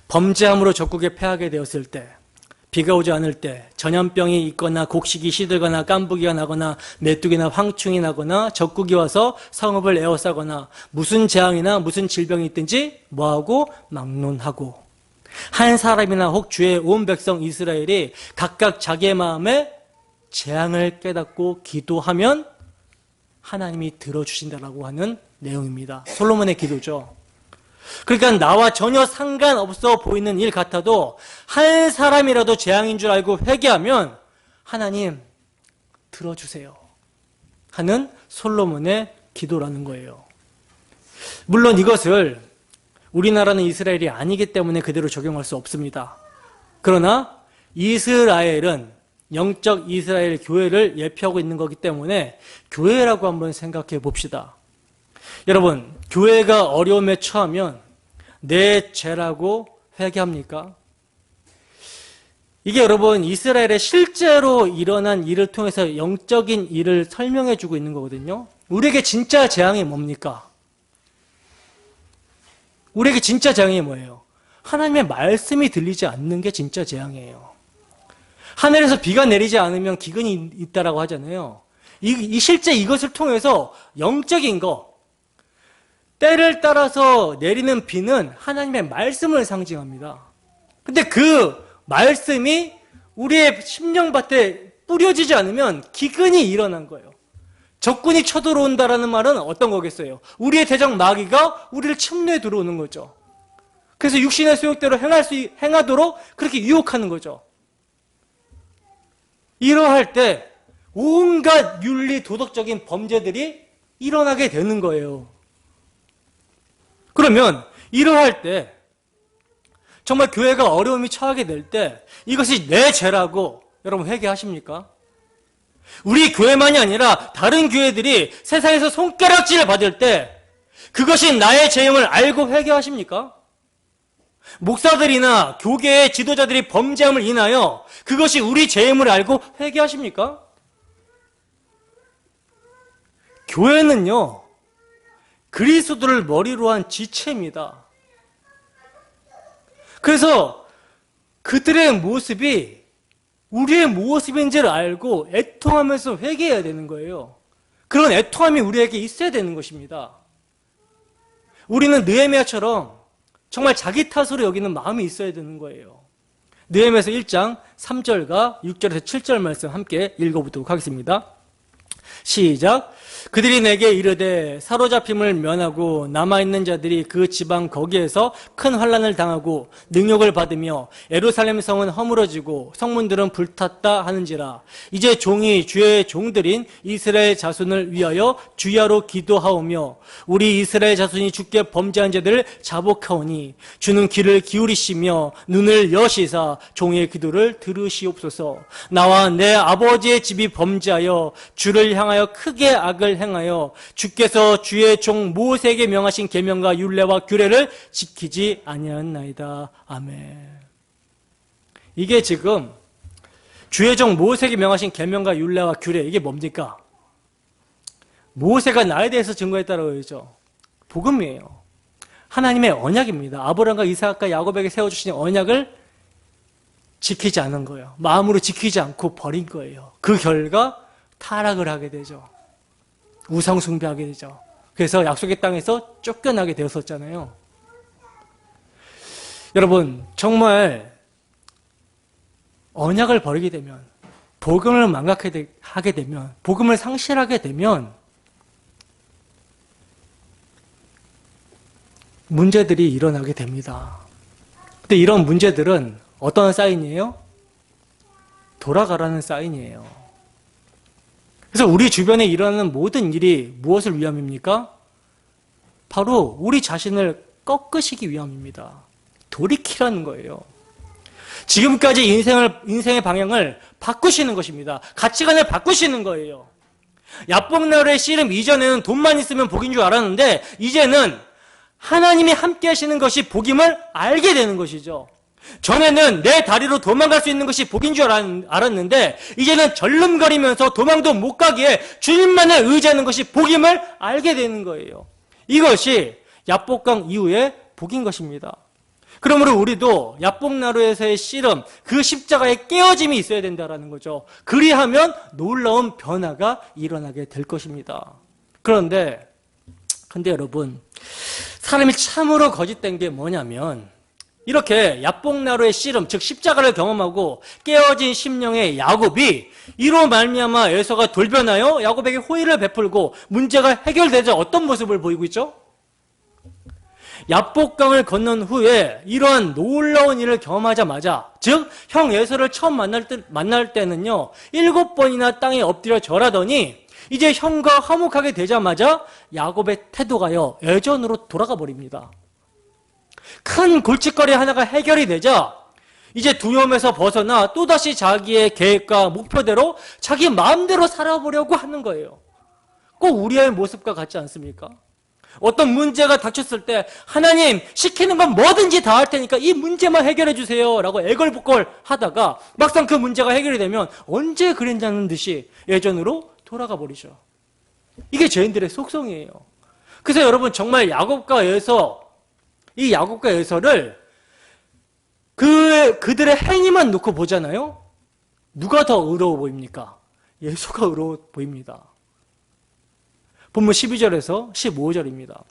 범죄함으로 적국에 패하게 되었을 때, 비가 오지 않을 때, 전염병이 있거나 곡식이 시들거나 깐부기가 나거나 메뚜기나 황충이 나거나 적국이 와서 성읍을 에워싸거나 무슨 재앙이나 무슨 질병이 있든지 뭐하고 막론하고 한 사람이나 혹 주의 온 백성 이스라엘이 각각 자기의 마음에 재앙을 깨닫고 기도하면 하나님이 들어주신다라고 하는 내용입니다. 솔로몬의 기도죠. 그러니까 나와 전혀 상관없어 보이는 일 같아도 한 사람이라도 재앙인 줄 알고 회개하면 하나님 들어주세요 하는 솔로몬의 기도라는 거예요. 물론 이것을 우리나라는 이스라엘이 아니기 때문에 그대로 적용할 수 없습니다. 그러나 이스라엘은 영적 이스라엘 교회를 예표하고 있는 거기 때문에 교회라고 한번 생각해 봅시다. 여러분, 교회가 어려움에 처하면 내 죄라고 회개합니까? 이게 여러분 이스라엘의 실제로 일어난 일을 통해서 영적인 일을 설명해 주고 있는 거거든요. 우리에게 진짜 재앙이 뭡니까? 우리에게 진짜 재앙이 뭐예요? 하나님의 말씀이 들리지 않는 게 진짜 재앙이에요. 하늘에서 비가 내리지 않으면 기근이 있다라고 하잖아요. 실제 이것을 통해서 영적인 거, 때를 따라서 내리는 비는 하나님의 말씀을 상징합니다. 근데 그 말씀이 우리의 심령밭에 뿌려지지 않으면 기근이 일어난 거예요. 적군이 쳐들어온다라는 말은 어떤 거겠어요? 우리의 대적 마귀가 우리를 침례에 들어오는 거죠. 그래서 육신의 소욕대로 행하도록 그렇게 유혹하는 거죠. 이러할 때 온갖 윤리 도덕적인 범죄들이 일어나게 되는 거예요. 그러면 이러할 때 정말 교회가 어려움이 처하게 될 때 이것이 내 죄라고 여러분 회개하십니까? 우리 교회만이 아니라 다른 교회들이 세상에서 손가락질을 받을 때 그것이 나의 죄임을 알고 회개하십니까? 목사들이나 교계의 지도자들이 범죄함을 인하여 그것이 우리 죄임을 알고 회개하십니까? 교회는요, 그리스도를 머리로 한 지체입니다. 그래서 그들의 모습이 우리의 모습인지를 알고 애통하면서 회개해야 되는 거예요. 그런 애통함이 우리에게 있어야 되는 것입니다. 우리는 느헤미야처럼 정말 자기 탓으로 여기는 마음이 있어야 되는 거예요. 느헤미야서 1장 3절과 6절에서 7절 말씀 함께 읽어보도록 하겠습니다. 시작. 그들이 내게 이르되 사로잡힘을 면하고 남아있는 자들이 그 지방 거기에서 큰 환난을 당하고 능욕을 받으며 예루살렘 성은 허물어지고 성문들은 불탔다 하는지라. 이제 종이 주의 종들인 이스라엘 자손을 위하여 주야로 기도하오며 우리 이스라엘 자손이 주께 범죄한 자들을 자복하오니 주는 귀를 기울이시며 눈을 여시사 종의 기도를 들으시옵소서. 나와 내 아버지의 집이 범죄하여 주를 향하여 크게 악을 행하여 주께서 주의 종 모세에게 명하신 계명과 율례와 규례를 지키지 아니하였나이다. 아멘. 이게 지금 주의 종 모세에게 명하신 계명과 율례와 규례, 이게 뭡니까? 모세가 나에 대해서 증거했다라고 그러죠. 복음이에요. 하나님의 언약입니다. 아브라함과 이삭과 야곱에게 세워주신 언약을 지키지 않은 거예요. 마음으로 지키지 않고 버린 거예요. 그 결과 타락을 하게 되죠. 우상 숭배하게 되죠. 그래서 약속의 땅에서 쫓겨나게 되었었잖아요. 여러분, 정말 언약을 버리게 되면, 복음을 망각하게 되면, 복음을 상실하게 되면 문제들이 일어나게 됩니다. 근데 이런 문제들은 어떤 사인이에요? 돌아가라는 사인이에요. 그래서 우리 주변에 일어나는 모든 일이 무엇을 위함입니까? 바로 우리 자신을 꺾으시기 위함입니다. 돌이키라는 거예요. 지금까지 인생의 방향을 바꾸시는 것입니다. 가치관을 바꾸시는 거예요. 야복나루의 씨름 이전에는 돈만 있으면 복인 줄 알았는데 이제는 하나님이 함께 하시는 것이 복임을 알게 되는 것이죠. 전에는 내 다리로 도망갈 수 있는 것이 복인 줄 알았는데 이제는 절름거리면서 도망도 못 가기에 주님만을 의지하는 것이 복임을 알게 되는 거예요. 이것이 야복강 이후의 복인 것입니다. 그러므로 우리도 야복나루에서의 씨름, 그 십자가의 깨어짐이 있어야 된다는 거죠. 그리하면 놀라운 변화가 일어나게 될 것입니다. 그런데 여러분, 사람이 참으로 거짓된 게 뭐냐면 이렇게 야복나루의 씨름, 즉 십자가를 경험하고 깨어진 심령의 야곱이 이로 말미암아 에서가 돌변하여 야곱에게 호의를 베풀고 문제가 해결되자 어떤 모습을 보이고 있죠? 야복강을 건넌 후에 이러한 놀라운 일을 경험하자마자, 즉 형 에서를 처음 만날 때는요 7번이나 땅에 엎드려 절하더니 이제 형과 화목하게 되자마자 야곱의 태도가요 예전으로 돌아가 버립니다. 큰 골칫거리 하나가 해결이 되자 이제 두려움에서 벗어나 또다시 자기의 계획과 목표대로 자기 마음대로 살아보려고 하는 거예요. 꼭 우리의 모습과 같지 않습니까? 어떤 문제가 닥쳤을 때 하나님 시키는 건 뭐든지 다 할 테니까 이 문제만 해결해 주세요 라고 애걸복걸 하다가 막상 그 문제가 해결이 되면 언제 그랬냐는 듯이 예전으로 돌아가 버리죠. 이게 죄인들의 속성이에요. 그래서 여러분 정말 야곱과 에서를 그들의 행위만 놓고 보잖아요. 누가 더 의로워 보입니까? 에서가 의로워 보입니다. 본문 12절에서 15절입니다.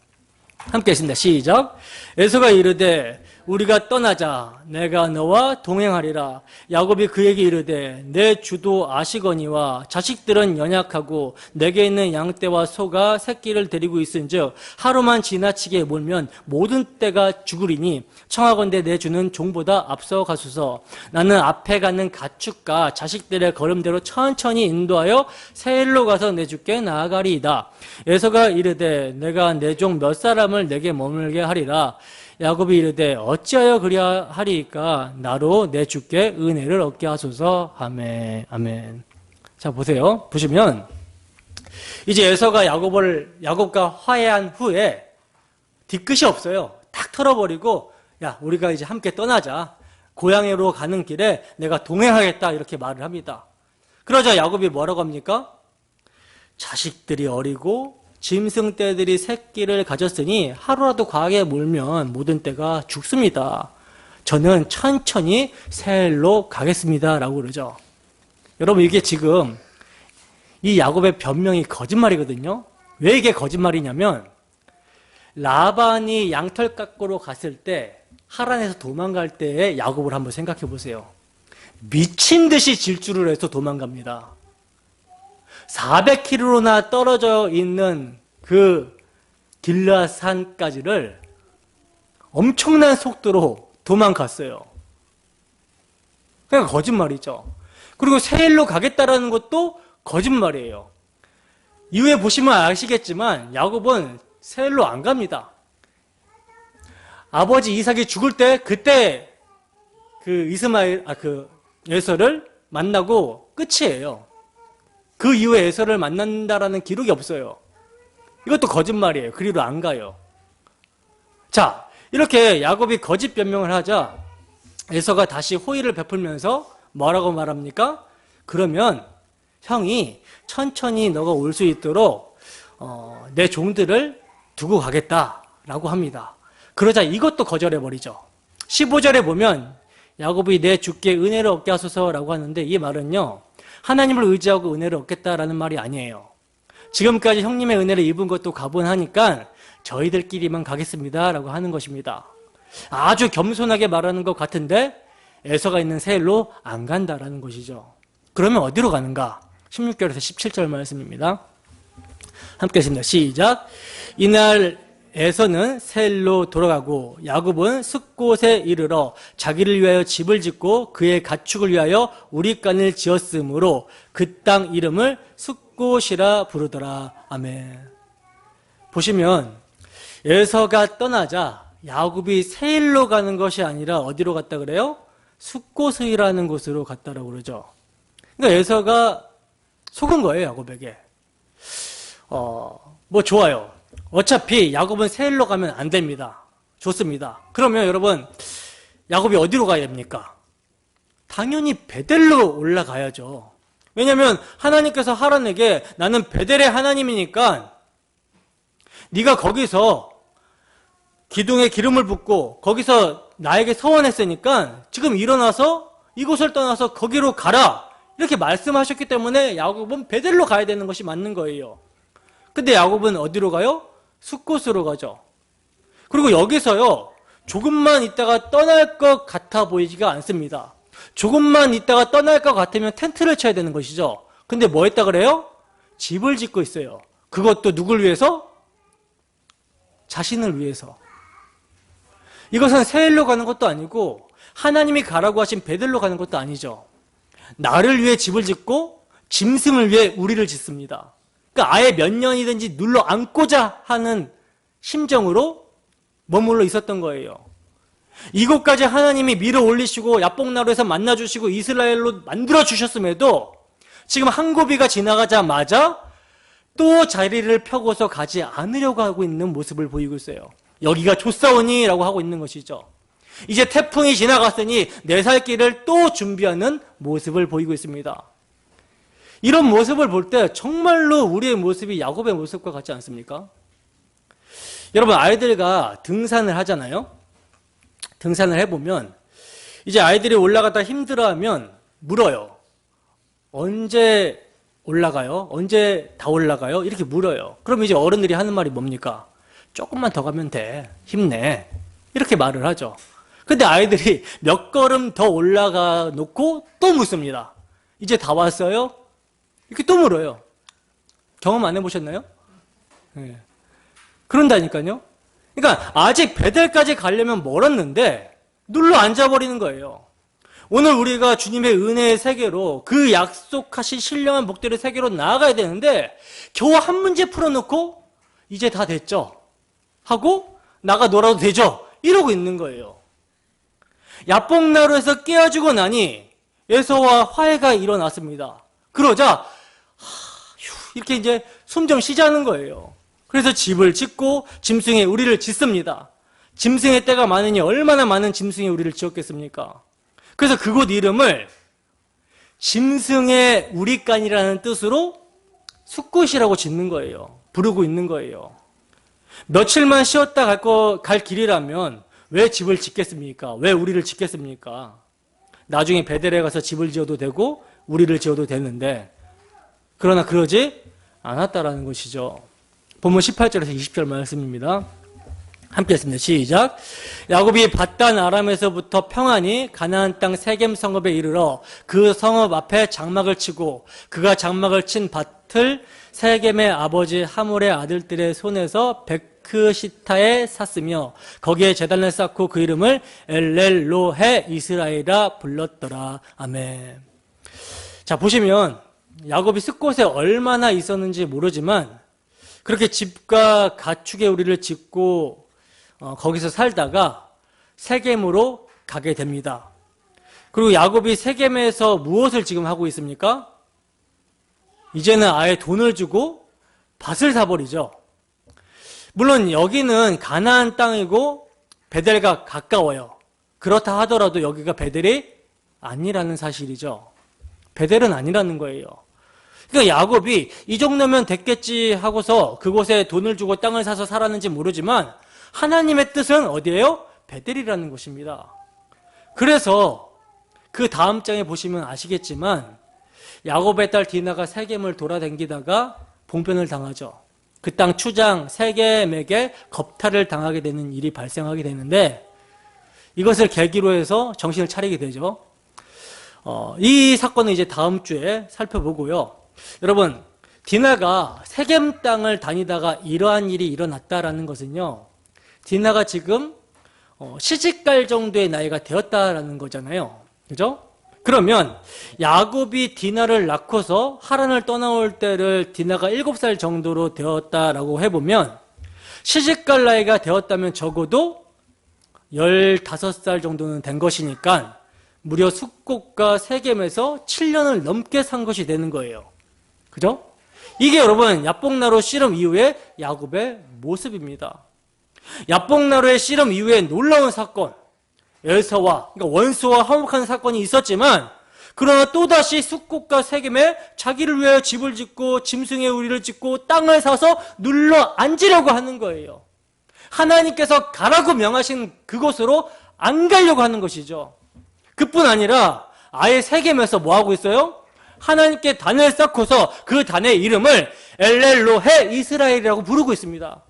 함께 했습니다. 시작. 에서가 이르되 우리가 떠나자 내가 너와 동행하리라. 야곱이 그에게 이르되 내 주도 아시거니와 자식들은 연약하고 내게 있는 양떼와 소가 새끼를 데리고 있은즉 하루만 지나치게 몰면 모든 떼가 죽으리니 청하건대 내 주는 종보다 앞서 가소서. 나는 앞에 가는 가축과 자식들의 걸음대로 천천히 인도하여 세일로 가서 내 주께 나아가리이다. 에서가 이르되 내가 내 종 몇 사람을 내게 머물게 하리라. 야곱이 이르되 어찌하여 그리하리이까? 나로 내 주께 은혜를 얻게 하소서. 아멘. 아멘. 자, 보시면 이제 에서가 야곱과 화해한 후에 뒤끝이 없어요. 탁 털어버리고 야, 우리가 이제 함께 떠나자. 고향으로 가는 길에 내가 동행하겠다 이렇게 말을 합니다. 그러자 야곱이 뭐라고 합니까? 자식들이 어리고 짐승떼들이 새끼를 가졌으니 하루라도 과하게 몰면 모든 떼가 죽습니다. 저는 천천히 세일로 가겠습니다 라고 그러죠. 여러분 이게 지금 이 야곱의 변명이 거짓말이거든요. 왜 이게 거짓말이냐면 라반이 양털 깎으러 갔을 때 하란에서 도망갈 때의 야곱을 한번 생각해 보세요. 미친 듯이 질주를 해서 도망갑니다. 400km나 떨어져 있는 그 길앗 산까지를 엄청난 속도로 도망갔어요. 그러니까 거짓말이죠. 그리고 세일로 가겠다라는 것도 거짓말이에요. 이후에 보시면 아시겠지만 야곱은 세일로 안 갑니다. 아버지 이삭이 죽을 때 그때 그 에서를 만나고 끝이에요. 그 이후에 에서를 만난다라는 기록이 없어요. 이것도 거짓말이에요. 그리로 안 가요. 자, 이렇게 야곱이 거짓 변명을 하자 에서가 다시 호의를 베풀면서 뭐라고 말합니까? 그러면 형이 천천히 너가 올 수 있도록 내 종들을 두고 가겠다라고 합니다. 그러자 이것도 거절해버리죠. 15절에 보면 야곱이 내 주께 은혜를 얻게 하소서라고 하는데 이 말은요, 하나님을 의지하고 은혜를 얻겠다라는 말이 아니에요. 지금까지 형님의 은혜를 입은 것도 가분하니까 저희들끼리만 가겠습니다라고 하는 것입니다. 아주 겸손하게 말하는 것 같은데 에서가 있는 세일로 안 간다라는 것이죠. 그러면 어디로 가는가? 16절에서 17절 말씀입니다. 함께 했습니다. 시작. 이날 에서는 세일로 돌아가고 야곱은 숫곳에 이르러 자기를 위하여 집을 짓고 그의 가축을 위하여 우릿간을 지었으므로 그 땅 이름을 숫곳이라 부르더라. 아멘. 보시면 에서가 떠나자 야곱이 세일로 가는 것이 아니라 어디로 갔다 그래요? 숫곳이라는 곳으로 갔다라고 그러죠. 그러니까 에서가 속은 거예요, 야곱에게. 뭐 좋아요. 어차피 야곱은 세일로 가면 안 됩니다. 좋습니다. 그러면 여러분, 야곱이 어디로 가야 됩니까? 당연히 베델로 올라가야죠. 왜냐하면 하나님께서 하란에게 나는 베델의 하나님이니까 네가 거기서 기둥에 기름을 붓고 거기서 나에게 서원했으니까 지금 일어나서 이곳을 떠나서 거기로 가라, 이렇게 말씀하셨기 때문에 야곱은 베델로 가야 되는 것이 맞는 거예요. 근데 야곱은 어디로 가요? 숫곳으로 가죠. 그리고 여기서요, 조금만 있다가 떠날 것 같아 보이지가 않습니다. 조금만 있다가 떠날 것 같으면 텐트를 쳐야 되는 것이죠. 근데 뭐 했다 그래요? 집을 짓고 있어요. 그것도 누굴 위해서? 자신을 위해서. 이것은 세일로 가는 것도 아니고 하나님이 가라고 하신 베델로 가는 것도 아니죠. 나를 위해 집을 짓고 짐승을 위해 우리를 짓습니다. 그러니까 아예 몇 년이든지 눌러 앉고자 하는 심정으로 머물러 있었던 거예요. 이곳까지 하나님이 밀어 올리시고 야복나루에서 만나주시고 이스라엘로 만들어 주셨음에도 지금 한 고비가 지나가자마자 또 자리를 펴고서 가지 않으려고 하고 있는 모습을 보이고 있어요. 여기가 좋사오니 라고 하고 있는 것이죠. 이제 태풍이 지나갔으니 내 살 길을 또 준비하는 모습을 보이고 있습니다. 이런 모습을 볼 때 정말로 우리의 모습이 야곱의 모습과 같지 않습니까? 여러분, 아이들과 등산을 하잖아요. 등산을 해보면 이제 아이들이 올라가다 힘들어하면 물어요. 언제 올라가요? 언제 다 올라가요? 이렇게 물어요. 그럼 이제 어른들이 하는 말이 뭡니까? 조금만 더 가면 돼. 힘내. 이렇게 말을 하죠. 근데 아이들이 몇 걸음 더 올라가 놓고 또 묻습니다. 이제 다 왔어요? 이렇게 또 물어요. 경험 안 해보셨나요? 네. 그런다니까요. 그러니까 아직 베델까지 가려면 멀었는데 눌러 앉아버리는 거예요. 오늘 우리가 주님의 은혜의 세계로 그 약속하신 신령한 복들의 세계로 나아가야 되는데 겨우 한 문제 풀어놓고 이제 다 됐죠? 하고 나가 놀아도 되죠? 이러고 있는 거예요. 야복나루에서 깨어지고 나니 에서와 화해가 일어났습니다. 그러자 이렇게 이제 숨 좀 쉬자는 거예요. 그래서 집을 짓고 짐승의 우리를 짓습니다. 짐승의 때가 많으니 얼마나 많은 짐승의 우리를 지었겠습니까? 그래서 그곳 이름을 짐승의 우리간이라는 뜻으로 숫곳이라고 짓는 거예요. 부르고 있는 거예요. 며칠만 쉬었다 갈 길이라면 왜 집을 짓겠습니까? 왜 우리를 짓겠습니까? 나중에 베델에 가서 집을 지어도 되고 우리를 지어도 되는데, 그러나 그러지 않았다라는 것이죠. 본문 18절에서 20절 말씀입니다. 함께 했습니다. 시작. 야곱이 밧단 아람에서부터 평안히 가나안 땅 세겜 성읍에 이르러 그 성읍 앞에 장막을 치고 그가 장막을 친 밭을 세겜의 아버지 하몰의 아들들의 손에서 베크시타에 샀으며 거기에 제단을 쌓고 그 이름을 엘렐로헤 이스라엘이라 불렀더라. 아멘. 자, 보시면 야곱이 숫곳에 얼마나 있었는지 모르지만 그렇게 집과 가축의 우리를 짓고 거기서 살다가 세겜으로 가게 됩니다. 그리고 야곱이 세겜에서 무엇을 지금 하고 있습니까? 이제는 아예 돈을 주고 밭을 사버리죠. 물론 여기는 가나안 땅이고 베델과 가까워요. 그렇다 하더라도 여기가 베델이 아니라는 사실이죠. 베델은 아니라는 거예요. 그러니까 야곱이 이 정도면 됐겠지 하고서 그곳에 돈을 주고 땅을 사서 살았는지 모르지만 하나님의 뜻은 어디예요? 베델이라는 곳입니다. 그래서 그 다음 장에 보시면 아시겠지만 야곱의 딸 디나가 세겜을 돌아다니다가 봉변을 당하죠. 그 땅 추장 세겜에게 겁탈을 당하게 되는 일이 발생하게 되는데 이것을 계기로 해서 정신을 차리게 되죠. 이 사건은 이제 다음 주에 살펴보고요. 여러분, 디나가 세겜 땅을 다니다가 이러한 일이 일어났다라는 것은요, 디나가 지금 시집갈 정도의 나이가 되었다라는 거잖아요. 그죠? 그러면 야곱이 디나를 낳고서 하란을 떠나올 때를 디나가 7살 정도로 되었다라고 해보면 시집갈 나이가 되었다면 적어도 15살 정도는 된 것이니까 무려 숫곳과 세겜에서 7년을 넘게 산 것이 되는 거예요. 그죠? 이게 여러분 야복나루 씨름 이후의 야곱의 모습입니다. 야복나루의 씨름 이후에 놀라운 사건, 에서와 그러니까 원수와 화목한 사건이 있었지만 그러나 또다시 숫곳과 세겜에 자기를 위하여 집을 짓고 짐승의 우리를 짓고 땅을 사서 눌러 앉으려고 하는 거예요. 하나님께서 가라고 명하신 그곳으로 안 가려고 하는 것이죠. 그뿐 아니라 아예 세겜에서 뭐하고 있어요? 하나님께 단을 쌓고서 그 단의 이름을 엘렐로헤 이스라엘이라고 부르고 있습니다.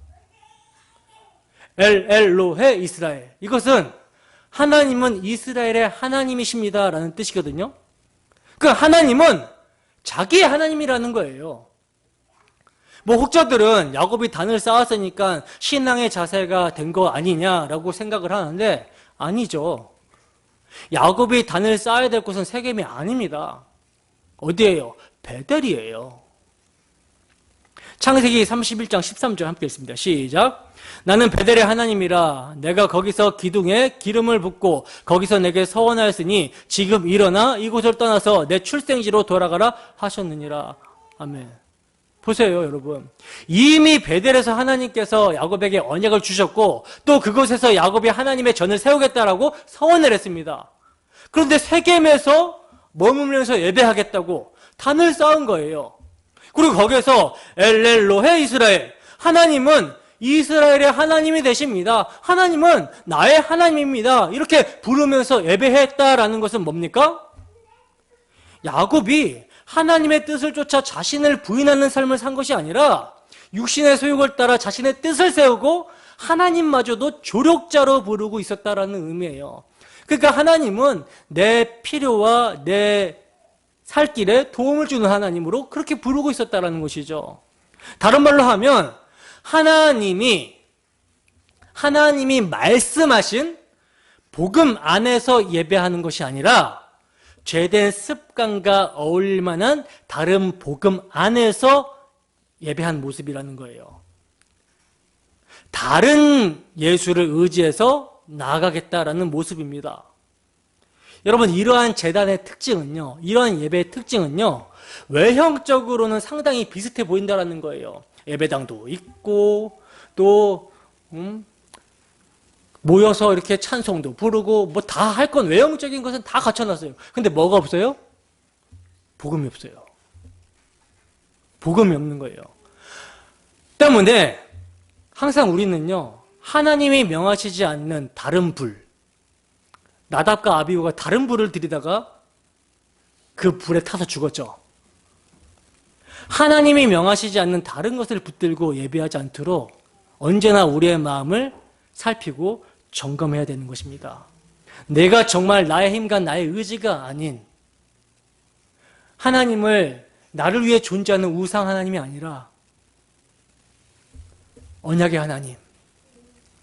엘렐로헤 이스라엘. 이것은 하나님은 이스라엘의 하나님이십니다 라는 뜻이거든요. 그 하나님은 자기의 하나님이라는 거예요. 뭐 혹자들은 야곱이 단을 쌓았으니까 신앙의 자세가 된 거 아니냐라고 생각을 하는데 아니죠. 야곱이 단을 쌓아야 될 곳은 세겜이 아닙니다. 어디예요? 베델이에요. 창세기 31장 13절 함께 읽습니다. 시작. 나는 베델의 하나님이라 내가 거기서 기둥에 기름을 붓고 거기서 내게 서원하였으니 지금 일어나 이곳을 떠나서 내 출생지로 돌아가라 하셨느니라. 아멘. 보세요 여러분. 이미 베델에서 하나님께서 야곱에게 언약을 주셨고 또 그곳에서 야곱이 하나님의 전을 세우겠다라고 서원을 했습니다. 그런데 세겜에서 머물면서 예배하겠다고 단을 쌓은 거예요. 그리고 거기서 엘렐로헤 이스라엘, 하나님은 이스라엘의 하나님이 되십니다. 하나님은 나의 하나님입니다. 이렇게 부르면서 예배했다라는 것은 뭡니까? 야곱이 하나님의 뜻을 쫓아 자신을 부인하는 삶을 산 것이 아니라 육신의 소욕을 따라 자신의 뜻을 세우고 하나님마저도 조력자로 부르고 있었다라는 의미예요. 그러니까 하나님은 내 필요와 내 살 길에 도움을 주는 하나님으로 그렇게 부르고 있었다라는 것이죠. 다른 말로 하면 하나님이 말씀하신 복음 안에서 예배하는 것이 아니라 죄된 습관과 어울릴 만한 다른 복음 안에서 예배한 모습이라는 거예요. 다른 예수를 의지해서 나아가겠다라는 모습입니다. 여러분, 이러한 제단의 특징은요, 이러한 예배의 특징은요, 외형적으로는 상당히 비슷해 보인다는 거예요. 예배당도 있고 또 모여서 이렇게 찬송도 부르고 뭐 다 할 건 외형적인 것은 다 갖춰놨어요. 근데 뭐가 없어요? 복음이 없어요. 복음이 없는 거예요. 때문에 항상 우리는요, 하나님이 명하시지 않는 다른 불, 나답과 아비후가 다른 불을 들이다가 그 불에 타서 죽었죠. 하나님이 명하시지 않는 다른 것을 붙들고 예배하지 않도록 언제나 우리의 마음을 살피고 점검해야 되는 것입니다. 내가 정말 나의 힘과 나의 의지가 아닌 하나님을 나를 위해 존재하는 우상 하나님이 아니라 언약의 하나님,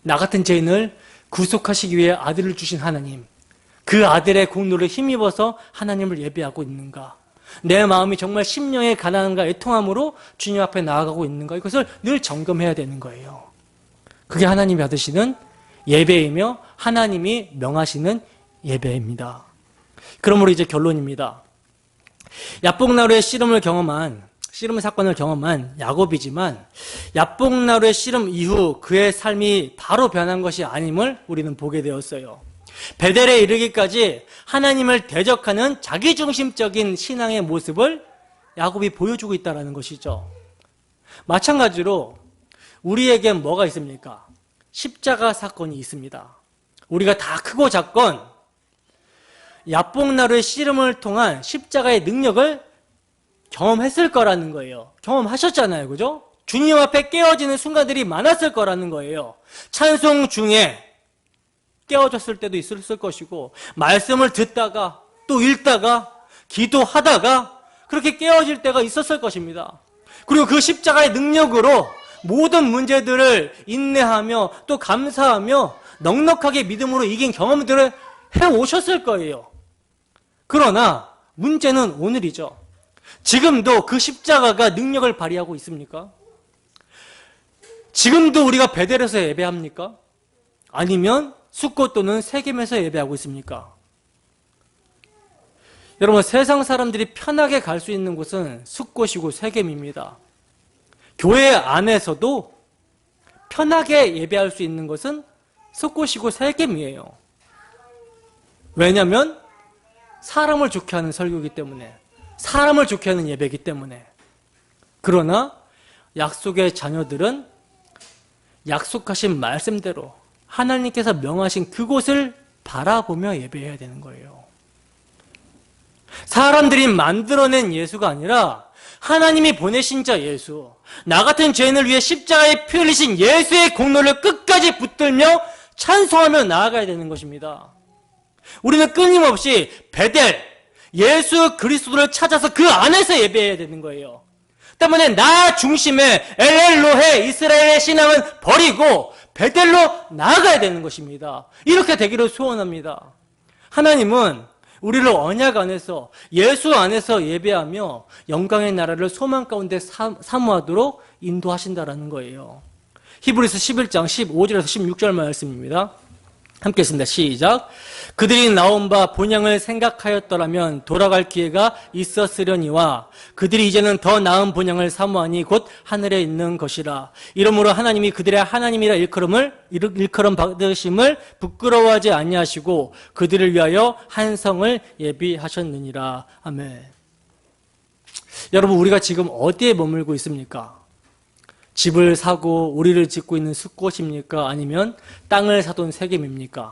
나 같은 죄인을 구속하시기 위해 아들을 주신 하나님, 그 아들의 공로를 힘입어서 하나님을 예배하고 있는가? 내 마음이 정말 심령의 가난함과 애통함으로 주님 앞에 나아가고 있는가? 이것을 늘 점검해야 되는 거예요. 그게 하나님이 받으시는 예배이며 하나님이 명하시는 예배입니다. 그러므로 이제 결론입니다. 야복나루의 씨름을 경험한, 씨름 사건을 경험한 야곱이지만 야복나루의 씨름 이후 그의 삶이 바로 변한 것이 아님을 우리는 보게 되었어요. 베델에 이르기까지 하나님을 대적하는 자기중심적인 신앙의 모습을 야곱이 보여주고 있다는 것이죠. 마찬가지로 우리에겐 뭐가 있습니까? 십자가 사건이 있습니다. 우리가 다 크고 작건 야복나루의 씨름을 통한 십자가의 능력을 경험했을 거라는 거예요. 경험하셨잖아요. 그죠? 주님 앞에 깨어지는 순간들이 많았을 거라는 거예요. 찬송 중에 깨어졌을 때도 있었을 것이고 말씀을 듣다가 또 읽다가 기도하다가 그렇게 깨어질 때가 있었을 것입니다. 그리고 그 십자가의 능력으로 모든 문제들을 인내하며 또 감사하며 넉넉하게 믿음으로 이긴 경험들을 해오셨을 거예요. 그러나 문제는 오늘이죠. 지금도 그 십자가가 능력을 발휘하고 있습니까? 지금도 우리가 베델에서 예배합니까? 아니면 숫꽃 또는 세겜에서 예배하고 있습니까? 여러분, 세상 사람들이 편하게 갈 수 있는 곳은 숫꽃이고 세겜입니다. 교회 안에서도 편하게 예배할 수 있는 것은 숫꽃이고 세겜이에요. 왜냐하면 사람을 좋게 하는 설교이기 때문에, 사람을 좋게 하는 예배이기 때문에. 그러나 약속의 자녀들은 약속하신 말씀대로 하나님께서 명하신 그곳을 바라보며 예배해야 되는 거예요. 사람들이 만들어낸 예수가 아니라 하나님이 보내신 자 예수, 나 같은 죄인을 위해 십자가에 피 흘리신 예수의 공로를 끝까지 붙들며 찬송하며 나아가야 되는 것입니다. 우리는 끊임없이 베델, 예수 그리스도를 찾아서 그 안에서 예배해야 되는 거예요. 때문에 나 중심의 엘엘로헤 이스라엘의 신앙은 버리고 베델로 나아가야 되는 것입니다. 이렇게 되기를 소원합니다. 하나님은 우리를 언약 안에서 예수 안에서 예배하며 영광의 나라를 소망 가운데 사모하도록 인도하신다라는 거예요. 히브리서 11장 15절에서 16절 말씀입니다. 함께 했습니다. 시작. 그들이 나온 바 본향을 생각하였더라면 돌아갈 기회가 있었으려니와 그들이 이제는 더 나은 본향을 사모하니 곧 하늘에 있는 것이라. 이러므로 하나님이 그들의 하나님이라 일컬음 받으심을 부끄러워하지 아니하시고 그들을 위하여 한 성을 예비하셨느니라. 아멘. 여러분, 우리가 지금 어디에 머물고 있습니까? 집을 사고 우리를 짓고 있는 숫꽃입니까? 아니면 땅을 사돈 세겜입니까?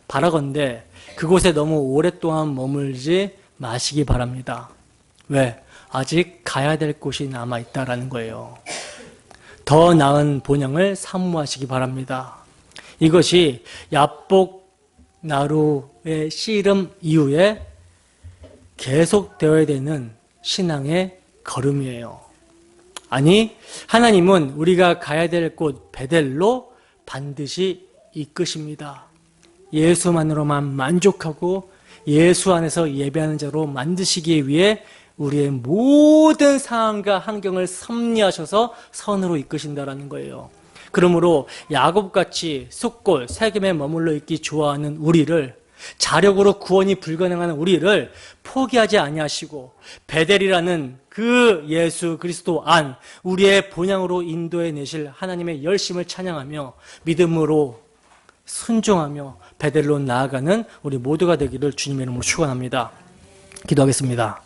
바라건대 그곳에 너무 오랫동안 머물지 마시기 바랍니다. 왜? 아직 가야 될 곳이 남아있다라는 거예요. 더 나은 본향을 사모하시기 바랍니다. 이것이 야복나루의 씨름 이후에 계속되어야 되는 신앙의 걸음이에요. 아니, 하나님은 우리가 가야 될 곳 베델로 반드시 이끄십니다. 예수만으로만 만족하고 예수 안에서 예배하는 자로 만드시기 위해 우리의 모든 상황과 환경을 섭리하셔서 선으로 이끄신다라는 거예요. 그러므로 야곱같이 숫골, 세겜에 머물러 있기 좋아하는 우리를, 자력으로 구원이 불가능한 우리를 포기하지 아니하시고 베델이라는 그 예수 그리스도 안 우리의 본향으로 인도해 내실 하나님의 열심을 찬양하며 믿음으로 순종하며 베델로 나아가는 우리 모두가 되기를 주님의 이름으로 축원합니다. 기도하겠습니다.